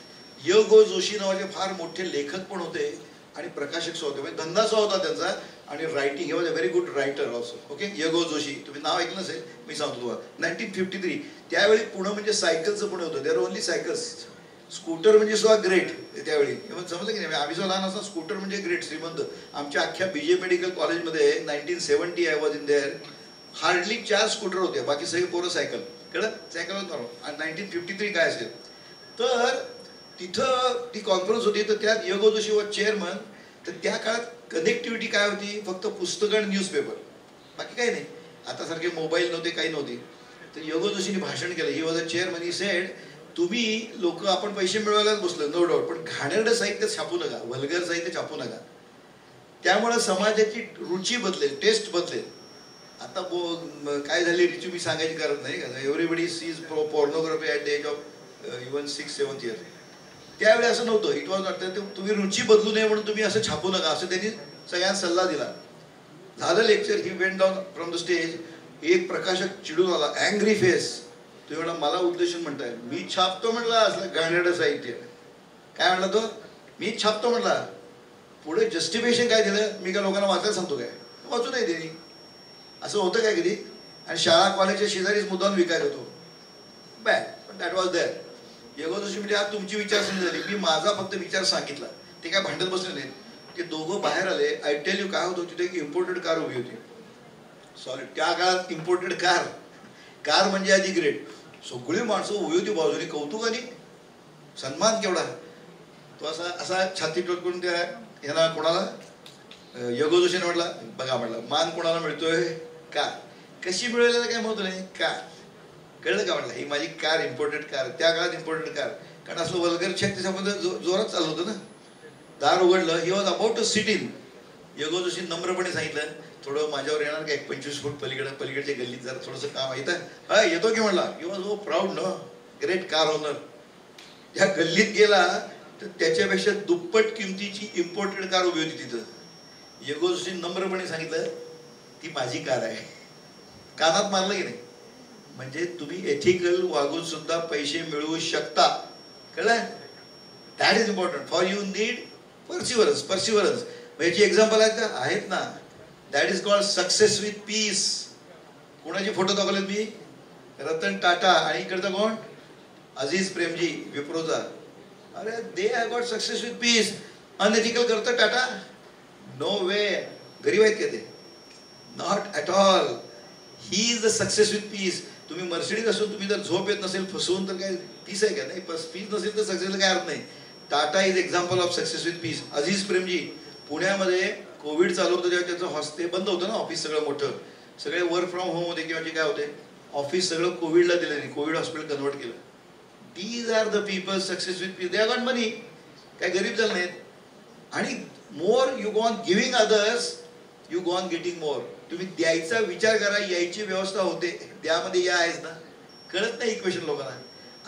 Speaker 1: य गो जोशी नावाचे फार मोठे लेखक पण होते आणि प्रकाशक सुद्धा होते. म्हणजे धंदा सुद्धा होता त्यांचा. आणि रायटिंग, हे was a very good writer also. Okay, य गो जोशी, तुम्ही नाव ऐकलं नसेल, मी सांगतो तुम्हाला. 1953. त्यावेळी पुणे म्हणजे सायकलचं पुणे होतं. There only cycles. स्कूटर म्हणजे सुद्धा ग्रेट त्यावेळी. समजलं की नाही. आम्ही सुद्धा लहान असताना स्कूटर म्हणजे ग्रेट, श्रीमंत. आमच्या अख्ख्या BJ मेडिकल कॉलेजमध्ये 1970 I was in their. Hardly 4 scooter होते, बाकी सगळे पोरं सायकल. कळलं, सायकल होतं. आणि 1953 काय असेल तर तिथं ती कॉन्फरन्स होती. तर त्यात य गो जोशी वॉज चेअरमन. तर त्या काळात कनेक्टिव्हिटी काय होती, फक्त पुस्तकं आणि न्यूजपेपर, बाकी काही नाही. आता सारखे मोबाईल नव्हते, काही नव्हते. तर य गो जोशींनी भाषण केलं. He was a chairman. He said, तुम्ही लोक आपण पैसे मिळवायलाच बसलो, नो डाऊट, पण घाणेरडं साहित्य छापू नका, वल्गर साहित्य छापू नका. त्यामुळं समाजाची रुची बदलेल, टेस्ट बदलेल. आता काय झाली रिचू मी सांगायची गरज नाही. Everybody sees pornography at the age of even 6-7 years. त्यावेळी असं नव्हतं. It was not. तुम्ही रुची बदलू नये म्हणून तुम्ही असं छापू नका, असं त्यांनी सगळ्यांना सल्ला दिला. झालं lecture. He went down from the stage. एक प्रकाशक चिडून आला, अँग्री फेस. तो एवढा मला उद्देशून म्हणताय, मी छापतो म्हटला असलं घाणेरडं साहित्य. काय म्हणला तो, मी छापतो म्हटला. पुढे जस्टिफिकेशन काय दिलं, मी काय लोकांना वाचायला सांगतो काय, वाचू नाही दिली. असं होतं काय कधी? आणि शाळा कॉलेजच्या शेजारीच मुद्दाम विकायला होतो. बॅड, पण दॅट वॉज देअर. योगो जोशी म्हणजे आज तुमची विचारसरणी झाली, मी माझा फक्त विचार सांगितला. ते काय भांडत बसले नाहीत. ते दोघं बाहेर आले. आय टेल यू काय होतं, तिथे एक इम्पोर्टेड कार उभी होती. सॉरी, त्या काळात इम्पोर्टेड कार म्हणजे आधी ग्रेट. सगळी माणसं उभी होती बाजूने, कौतुकाने, सन्मान केवढा. तो असा छाती टोचून त्या ह्याला कोणाला योगो जोशीने म्हटला, बघा म्हटलं मान कोणाला मिळतोय, कार कशी मिळवलेलं काय म्हणतो नाही, कार कळलं का म्हटलं, ही माझी कार इम्पोर्टेड कार. त्या काळात इम्पोर्टेड कार, कारण असलं वल्गर चेक त्याच्यामध्ये जोरात चालू होतं ना. दार उघडलं, he was about to sit in. योगो जोशी नम्रपणे सांगितलं, थोडं माझ्यावर येणार का, 25 फूट पलीकडच्या गल्लीत जरा थोडंसं काम आहे. हा येतो की म्हणला. He was so proud no, great car owner. त्या गल्लीत गेला तर त्याच्यापेक्षा दुप्पट किमतीची इम्पोर्टेड कार उभी होती तिथं. योगो जोशी नम्रपणे सांगितलं, ती माझी कार आहे. कानात मारलं की नाही. म्हणजे तुम्ही एथिकल वागून सुद्धा पैसे मिळवू शकता. कळलं? That is important. For you need perseverance. याची एक्झाम्पल आहेत का? आहेत ना. That is called success with peace. कोणाचे फोटो दाखवलेत मी? रतन टाटा. आणि इकडचा कोण? अजीज प्रेमजी, विप्रोचा. अरे they have got success with peace. Unethical करतं टाटा? No way. गरीब आहेत का ते? Not at all. He is the success with peace. तुम्ही मर्सिडीज असून तुम्ही जर झोप येत नसेल फसवून, तर काय पीस आहे का? नाही. पीस नसेल तर सक्सेसला काय अर्थ नाही. Tata is example of success with peace. Aziz Premji, पुण्यामध्ये कोविड चालू होतं तेव्हा त्याचं हॉस्टे बंद होतं ना, ऑफिस सगळं मोठं, सगळे वर्क फ्रॉम होम होते किंवा जे काय होते, ऑफिस सगळं कोविडला दिलं नाही, कोविड हॉस्पिटल कन्वर्ट केलं. These are the people success with peace. They have got money. काय गरीब झालं नाहीत. आणि more you go on giving others, you go on getting more. तुम्ही द्यायचा विचार करा, यायची व्यवस्था होते. त्यामध्ये या आहेच ना. कळत नाही इक्वेशन लोकांना.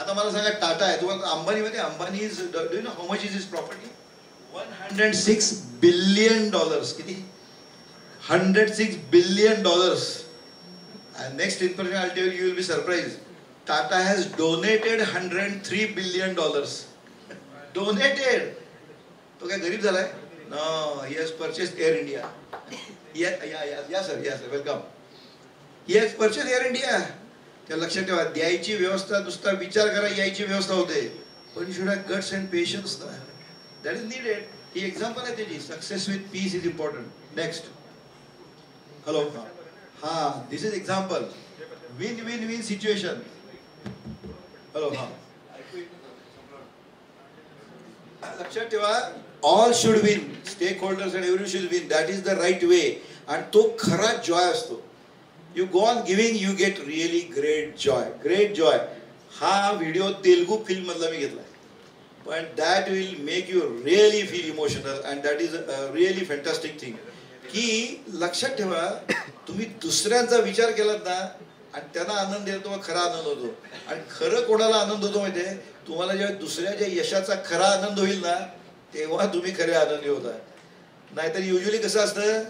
Speaker 1: आता मला सांगा, टाटा आहे, तुम्हाला अंबानीमध्ये, Ambani is, do you know how much is his property? $106 billion. किती? $106 billion. And next information I'll tell you, you will be surprised. Tata has donated $103 billion. Donated. तो काय गरीब झालाय? No, he has purchased Air India. Yeah sir, welcome. He has purchased Air India. त्या लक्षात ठेवा, द्यायची व्यवस्था, नुसता विचार करा, यायची व्यवस्था होते. पण you should have guts and patience. That is needed. ही एक्झाम्पल आहे त्याची. Success with peace is important. Next. Hello. हा, this is example. Win win win situation. Hello. हा, लक्षात ठेवा, all should win. Stakeholders and every should win. That is the right way. आणि तो खरा जॉय असतो. You go on giving, you get really great joy. Great joy. हा video Telugu film मधला मी घेतला, पण that will make you really feel emotional and that is a really fantastic thing. की लक्षात ठेवा, तुम्ही दुसऱ्यांचा विचार केलात ना आणि त्यांना आनंद देतो, तो खरा आनंद होतो. आणि खरं कोणाला आनंद होतो माहिती आहे? तुम्हाला जेव्हा दुसऱ्याच्या यशाचा खरा आनंद होईल ना, तेव्हा तुम्ही खरे आनंदी होता. नाहीतर युजली कसं असतं,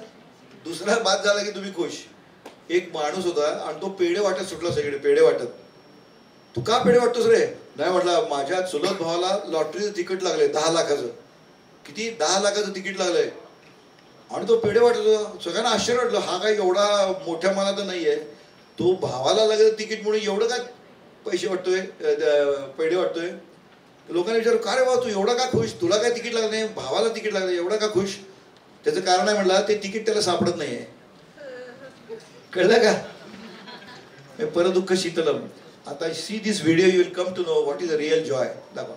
Speaker 1: दुसरा बाद झाला की तुम्ही खुश. एक माणूस होता आणि तो पेढे वाटत सुटला, सगळे पेढे वाटत. तू का पेढे वाटतोस रे? नाही म्हटलं, माझ्या चुलत भावाला लॉटरीचं तिकीट लागलंय 10 लाखाचं. किती? 10 लाखाचं तिकीट लागलंय. आणि तो पेढे वाटतो. सगळ्यांना आश्चर्य वाटलं, हा काही एवढा मोठ्या मनात नाहीये. तो भावाला लागलं तिकीट म्हणून एवढं काय पैसे वाटतोय, पेढे वाटतोय. लोकांना विचार, का रे बाबा तू एवढा का खुश? तुला काय तिकीट लागलं नाही, भावाला तिकीट लागलं, एवढा का खुश? त्याचं कारण आहे म्हणला, ते तिकीट त्याला सापडत नाहीये. कळलं का? परदुःख शीतलम. आता see this video, you will come to know what is a real joy. दाखवा.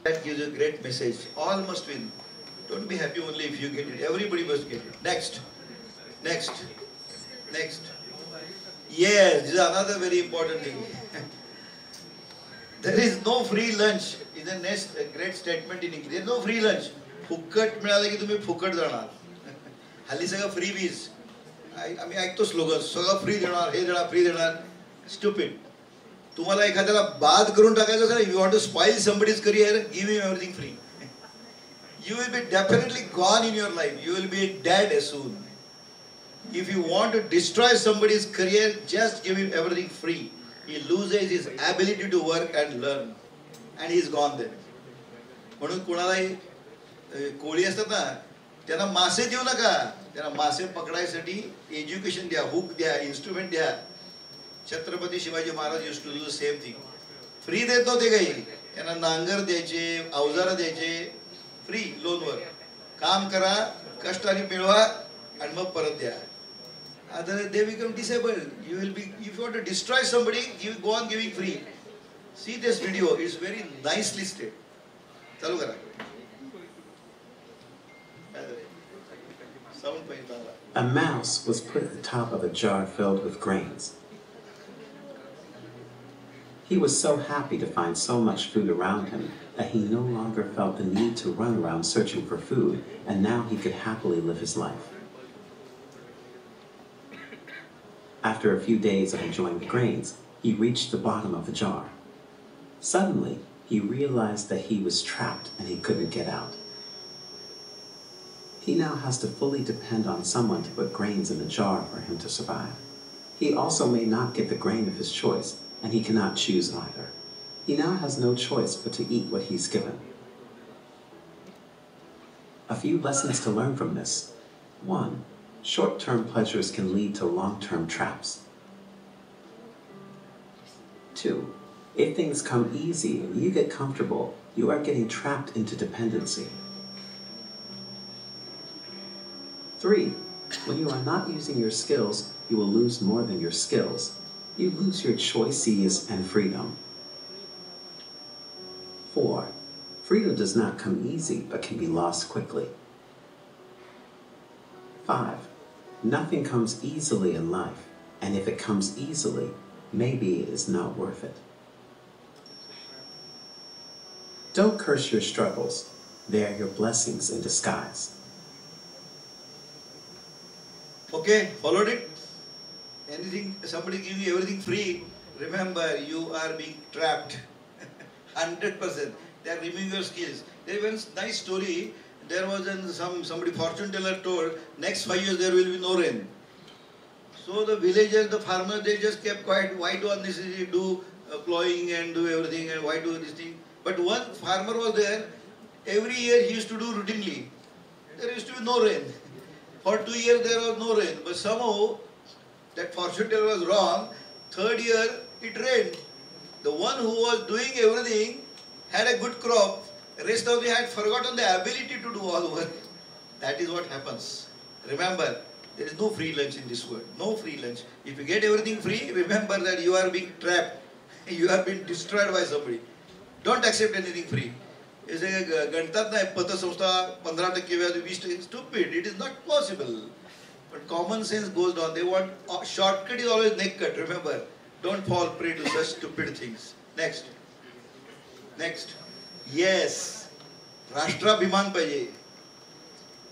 Speaker 1: That gives a great message. All must win. Don't be happy only if you get it. Everybody must get it. Next. Yes, this is another very important thing. There is no free lunch. Is the next great statement in English. There is no free lunch. फुकट मिळालं की तुम्ही फुकट जाणार. हल्ली सगळं free बीज. आम्ही ऐकतो स्लोगन, सगळं फ्री देणार, हे देणार, फ्री देणार. स्टुपिड. तुम्हाला एखाद्याला बाद करून टाकायचं असेल, you want to spoil somebody's career, give him everything free. You will be definitely gone in your life. You will be dead as soon. If you want to destroy somebody's career, just give him everything free. He loses his ability to work and learn, and he's gone then. म्हणून कोणालाही कोळी असतात ना त्यांना मासे देऊ नका, त्यांना मासे पकडायसाठी एज्युकेशन द्या, हुक द्या, इन्स्ट्रुमेंट द्या. Chhatrapati Shivaji Maharaj used to do same thing. Free देत नव्हते काही, त्यांना नांगर द्यायचे, अवजारं द्यायचे, फ्री लोनवर. काम करा, कष्टाने मिळवा आणि मग परत द्या. Other they become disabled. You will be, if you want to destroy somebody, go on giving free. See this video, it's very nicely stated. चालू करा. Sound पाहिजे चांगला.
Speaker 7: A mouse was put at the top of a jar filled with grains. He was so happy to find so much food around him that he no longer felt the need to run around searching for food, and now he could happily live his life. After a few days of enjoying the grains, he reached the bottom of the jar. Suddenly, he realized that he was trapped and he couldn't get out. He now has to fully depend on someone to put grains in the jar for him to survive. He also may not get the grain of his choice, and he cannot choose either. He now has no choice but to eat what he's given. A few lessons to learn from this. 1. Short-term pleasures can lead to long-term traps. 2. If things come easy and you get comfortable, you are getting trapped into dependency. 3. When you are not using your skills, you will lose more than your skills. You lose your choices and freedom. 4. Freedom does not come easy but can be lost quickly. 5. Nothing comes easily in life, and if it comes easily, maybe it is not worth it. Don't curse your struggles. They are your blessings in disguise.
Speaker 1: Okay, followed it? Anything, somebody giving you everything free, remember you are being trapped. 100%. They are removing your skills. There was a nice story. There was somebody fortune teller told next 5 years there will be no rain. So the villagers, the farmers, they just kept quiet. Why do unnecessarily do plowing and do everything, and why do this thing? But one farmer was there. Every year he used to do routinely. There used to be no rain. For 2 years there was no rain. But somehow that fortune teller was wrong. 3rd year it rained. The one who was doing everything had a good crop. Rest of them had forgotten the ability to do all work. That is what happens. Remember, there is no free lunch in this world. No free lunch. If you get everything free, remember that you are being trapped. You have been destroyed by somebody. Don't accept anything free. गणतात नाही पतसंस्था 15% व्याज 20%. Stupid. It is not possible. But common sense goes down. They want shortcut is always neck cut. Remember, don't fall prey to such stupid things. Next. Next. Yes, राष्ट्राभिमान पाहिजे.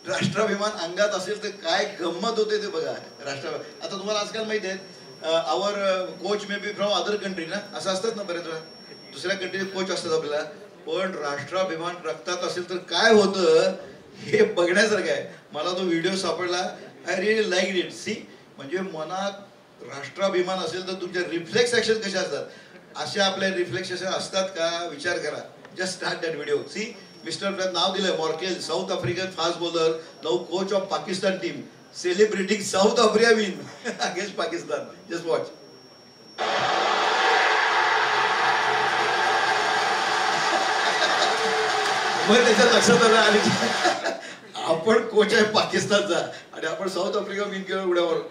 Speaker 1: राष्ट्राभिमान अंगात असेल तर काय गंमत होते ते बघा. आता तुम्हाला आजकाल माहिती आहे our coach may be from other country ना, असं असतात ना बरेच वेळा. दुसऱ्या कंट्रीचे कोच असतात आपल्याला, पण राष्ट्राभिमान रक्तात असेल तर काय होतं हे बघण्यासारखं आहे. मला तो व्हिडिओ सापडला. I really like it. See, म्हणजे मनात राष्ट्राभिमान असेल तर तुमच्या रिफ्लेक्स ऍक्शन कशा असतात, असे आपले रिफ्लेक्स असतात का विचार करा. Just start that video. See, Mr. now दिलंय Morkel, South African fast bowler, now coach of Pakistan team, celebrating South Africa win against Pakistan. Just watch. मग त्याच्या लक्षात आलं आणि आपण कोच आहे पाकिस्तानचा आणि आपण साऊथ आफ्रिका विन केलं उड्यावर.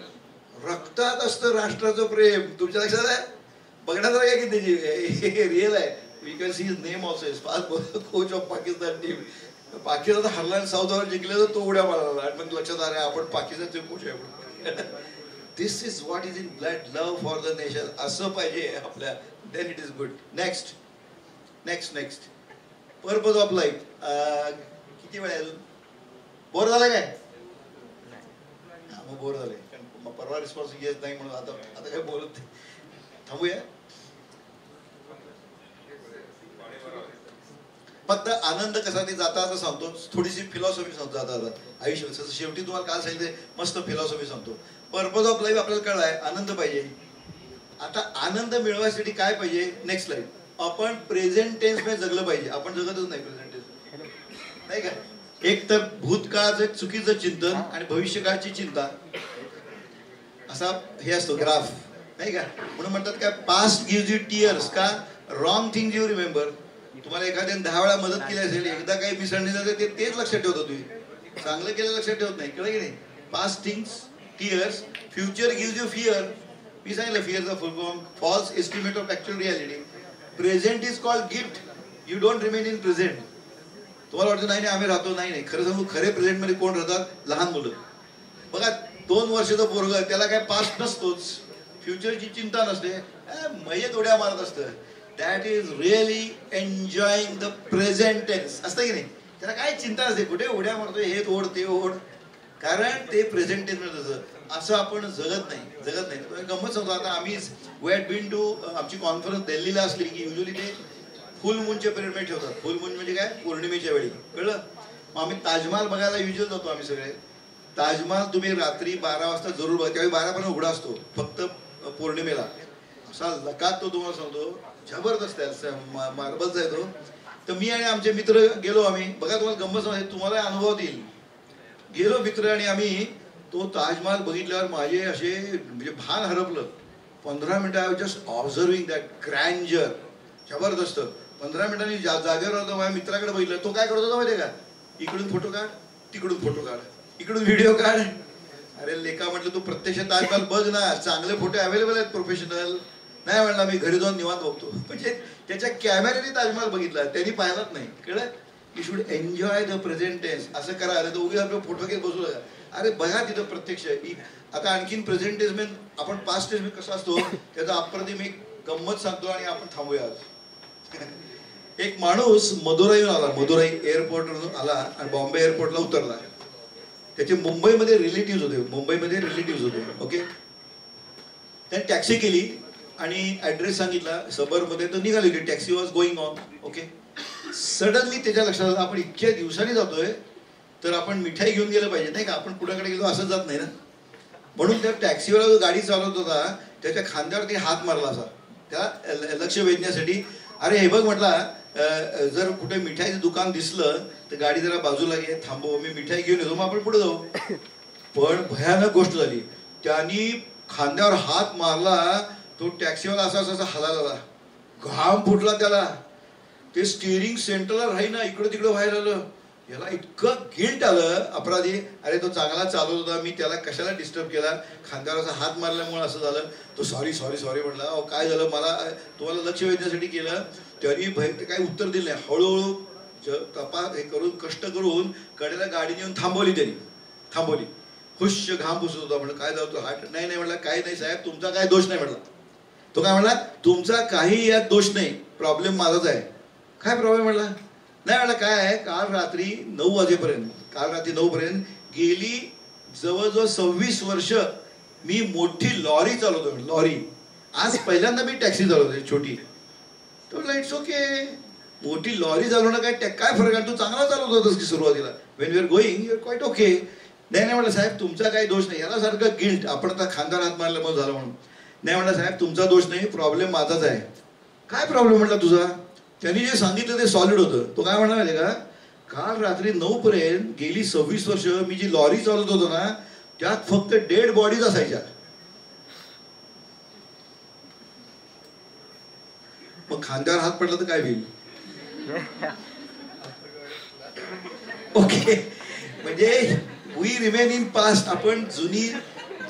Speaker 1: रक्तात असतं राष्ट्राचं प्रेम. तुमच्या लक्षात आहे? बघण्यासारखं आहे की त्याची रिअल आहे. We can see his name also. Is fast bowler coach of Pakistan team. Pakistan हरला आणि साऊथ आफ्रिका जिंकले तर तो उड्या मारला आणि मग लक्षात आलं आपण पाकिस्तानचे कोच आहे. This is what is in blood, love for the nation. असं पाहिजे आपल्या. Then it is good. Next next next purpose of life. किती वेळ आहे? बोर झाला काय? मग बोर झाले. परवा रिस्पॉन्स येत नाही म्हणून आता काय बोलत थांबूया. फक्त आनंद कसा ते जाता आता सांगतो. थोडीशी फिलॉसॉफी सांगतो जाता आता आयुष्य. शेवटी तुम्हाला काल सांगितले मस्त फिलॉसॉफी सांगतो. पर्पज ऑफ लाईफ आपल्याला कळलाय. आनंद पाहिजे. आता आनंद मिळवण्यासाठी काय पाहिजे? नेक्स्ट लाईफ आपण प्रेझेंट टेन्स मध्ये जगलं पाहिजे. आपण जगतच नाही प्रेझेंट टेन्स. नाही का. एक तर भूतकाळाचं एक चुकीचं चिंतन आणि भविष्यकाळची चिंता असा हे असतो ग्राफ, नाही का. म्हणून म्हणतात काय, पास्ट गिव्हज यू टीयर्स, का रॉंग थिंग यू रिमेंबर. तुम्हाला एखाद्याने 10 वेळा मदत केली असेल, एकदा काही मिसळणे झालं तेच लक्षात ठेवतो तुम्ही, चांगलं केलं लक्षात ठेवत नाही, कळलं की नाही. Past things tears, future gives you fear. मी सांगितलं फिअरचा full form false estimate of actual reality. Present is called gift, you don't remain in present. तुम्हाला वाटतं नाही आम्ही राहतो, नाही खरं सांगू, खरे प्रेझेंट मध्ये कोण राहतात, लहान मुलं. बघा 2 वर्षाचं पोरग, त्याला काय पास्ट नसतोच, फ्युचरची चिंता नसते, मयत उड्या मारत असतं. That is really enjoying the present tense, असतं की नाही. त्याला काय चिंता नसते, कुठे उड्या मारतोय, हे ओढ ते ओढ, कारण ते प्रेझेंट टेन्स मध्ये. असं आपण जगत नाही. गंमत सांगतो, आता आम्ही वी हॅड बीन टू, आमची कॉन्फरन्स दिल्लीला असली की युजली ते फुल मूनच्या पिरियडमध्ये ठेवतात. फुल मून म्हणजे काय, पौर्णिमेच्या वेळी, कळलं. मग आम्ही ताजमहाल बघायला युजल जातो आम्ही सगळे. ताजमहाल तुम्ही रात्री 12 वाजता जरूर बघा, त्यावेळी 12 पर्यंत उघडा असतो, फक्त पौर्णिमेला. असा लकात तो तुम्हाला सांगतो, जबरदस्त आहे, मार्बलचा आहे तो. तर मी आणि आमचे मित्र गेलो आम्ही, बघा तुम्हाला गंमत सांगतो, तुम्हाला अनुभव येईल. गेलो मित्र आणि आम्ही तो ताजमहाल बघितल्यावर माझे असे म्हणजे भान हरपलं. 15 मिनिटं I was just observing that grandeur, जबरदस्त. 15 मिनिटांनी जागेवर होतो, माझ्या मित्राकडे बघितलं, तो काय करत होता माहिती आहे का, इकडून फोटो काढ, तिकडून फोटो काढ, इकडून व्हिडिओ काढ. अरे लेका म्हटलं तू प्रत्यक्ष ताजमहाल बघ ना, चांगले फोटो अवेलेबल आहेत प्रोफेशनल. नाही म्हणला मी घरी जाऊन निवांत बघतो. म्हणजे त्याच्या कॅमेऱ्याने ताजमहाल बघितला, त्यांनी पाहिलाच नाही, कळलं. You should enjoy the present tense. असं करा, तर उगीच आपलं फोटो घेत बसू नका. अरे बघा तिथं प्रत्यक्ष. आता आणखीन प्रेझेंट टेन्स मध्ये आपण पास्ट टेन्स मध्ये कसा असतो त्याचा अप्रतिम एक गंमत सांगतो आणि आपण थांबूया. एक माणूस मदुराईहून आला, मदुराई एअरपोर्टवरून आला आणि बॉम्बे एअरपोर्टला उतरला. त्याचे मुंबईमध्ये रिलेटिव्ह होते, ओके. त्याने टॅक्सी केली आणि ऍड्रेस सांगितला सबरमध्ये, तर निघाली होती taxi, was going on, okay. Suddenly त्याच्या लक्षात आलं, आपण इतक्या दिवसांनी जातोय तर आपण मिठाई घेऊन गेलं पाहिजे, नाही का. आपण कुणाकडे गेलो असं जात नाही ना. म्हणून त्या टॅक्सीवाला जो गाडी चालवत होता त्याच्या खांद्यावरती हात मारला असा, त्याला लक्ष वेधण्यासाठी. अरे हे बघ म्हटला, जर कुठे मिठाईचं दुकान दिसलं तर गाडी जरा बाजूला घे, थांबव, मी मिठाई घेऊन येतो, मग आपण पुढे जाऊ. पण भयानक गोष्ट झाली, त्यांनी खांद्यावर हात मारला, तो टॅक्सीवाला असा असा हलाला, घाम फुटला त्याला. ते स्टिअरिंग सेंटरला राहीना, इकडं तिकडं व्हायला लागलं. याला इतकं गिल्ट आलं, अपराधी, अरे तो चांगला चालवत होता, मी त्याला कशाला डिस्टर्ब केला, खांद्यावर असा हात मारल्यामुळे असं झालं. तो सॉरी म्हटला. अहो काय झालं, मला तुम्हाला लक्ष वेधण्यासाठी केलं. तरी काही उत्तर दिलं नाही. हळूहळू हे करून कष्ट करून कडेला गाडी नेऊन थांबवली. खुश घाम पुसत होता. म्हणलं काय झालं, तो हार्ट नाही म्हटलं, काही नाही साहेब, तुमचा काय दोष नाही म्हटला. तो काय म्हणला, तुमचा काही यात दोष नाही, प्रॉब्लेम माझाच आहे. काय प्रॉब्लेम म्हटला, नाही म्हटलं काय आहे, काल रात्री 9 वाजेपर्यंत गेली जवळजवळ 26 वर्ष मी मोठी लॉरी चालवतो, लॉरी. आज पहिल्यांदा मी टॅक्सी चालवतोय छोटी. तो म्हटलं इट्स ओके, मोठी लॉरी चालवणं काय फरक आहे, तू चांगला चालवत होतास की सुरुवातीला, when you are going you are quite okay. नाही म्हटलं साहेब तुमचा काही दोष नाही. याला सारखं गिल्ट, आपण आता खांद्यावर हात मारला मग झालं म्हणून. नाही म्हटलं साहेब तुमचा दोष नाही, प्रॉब्लेम माझाच आहे. काय प्रॉब्लेम म्हटला तुझा. त्यांनी जे सांगितलं ते सॉलिड होतं. तो काय म्हणला माहिती का, काल रात्री 9 पर्यंत गेली 26 वर्ष मी जी लॉरी चालवत होतो ना, त्यात फक्त डेड बॉडीज असायच्या. मग खांद्यावर हात पडला तर काय होईल. ओके, म्हणजे वी रिमेन इन पास्ट. आपण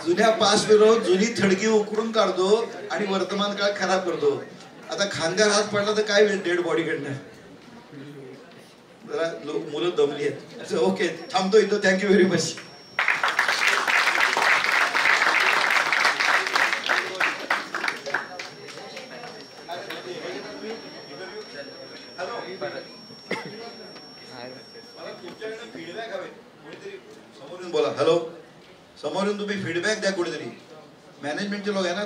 Speaker 1: जुन्या पास्ट विरोध जुनी थडकी उकरून काढतो आणि वर्तमान काळ खराब करतो. आता खांद्यावर हात पडला तर काय होईल डेड बॉडी कडनं. जरा मुलं दमली आहेत. ओके, थांबतो इथं. Thank you very much. फीडबॅक हवे कोणीतरी समोरून बोला. हॅलो, समोरून तुम्ही फीडबॅक द्या कोणीतरी. मॅनेजमेंटचे लोक आहे ना,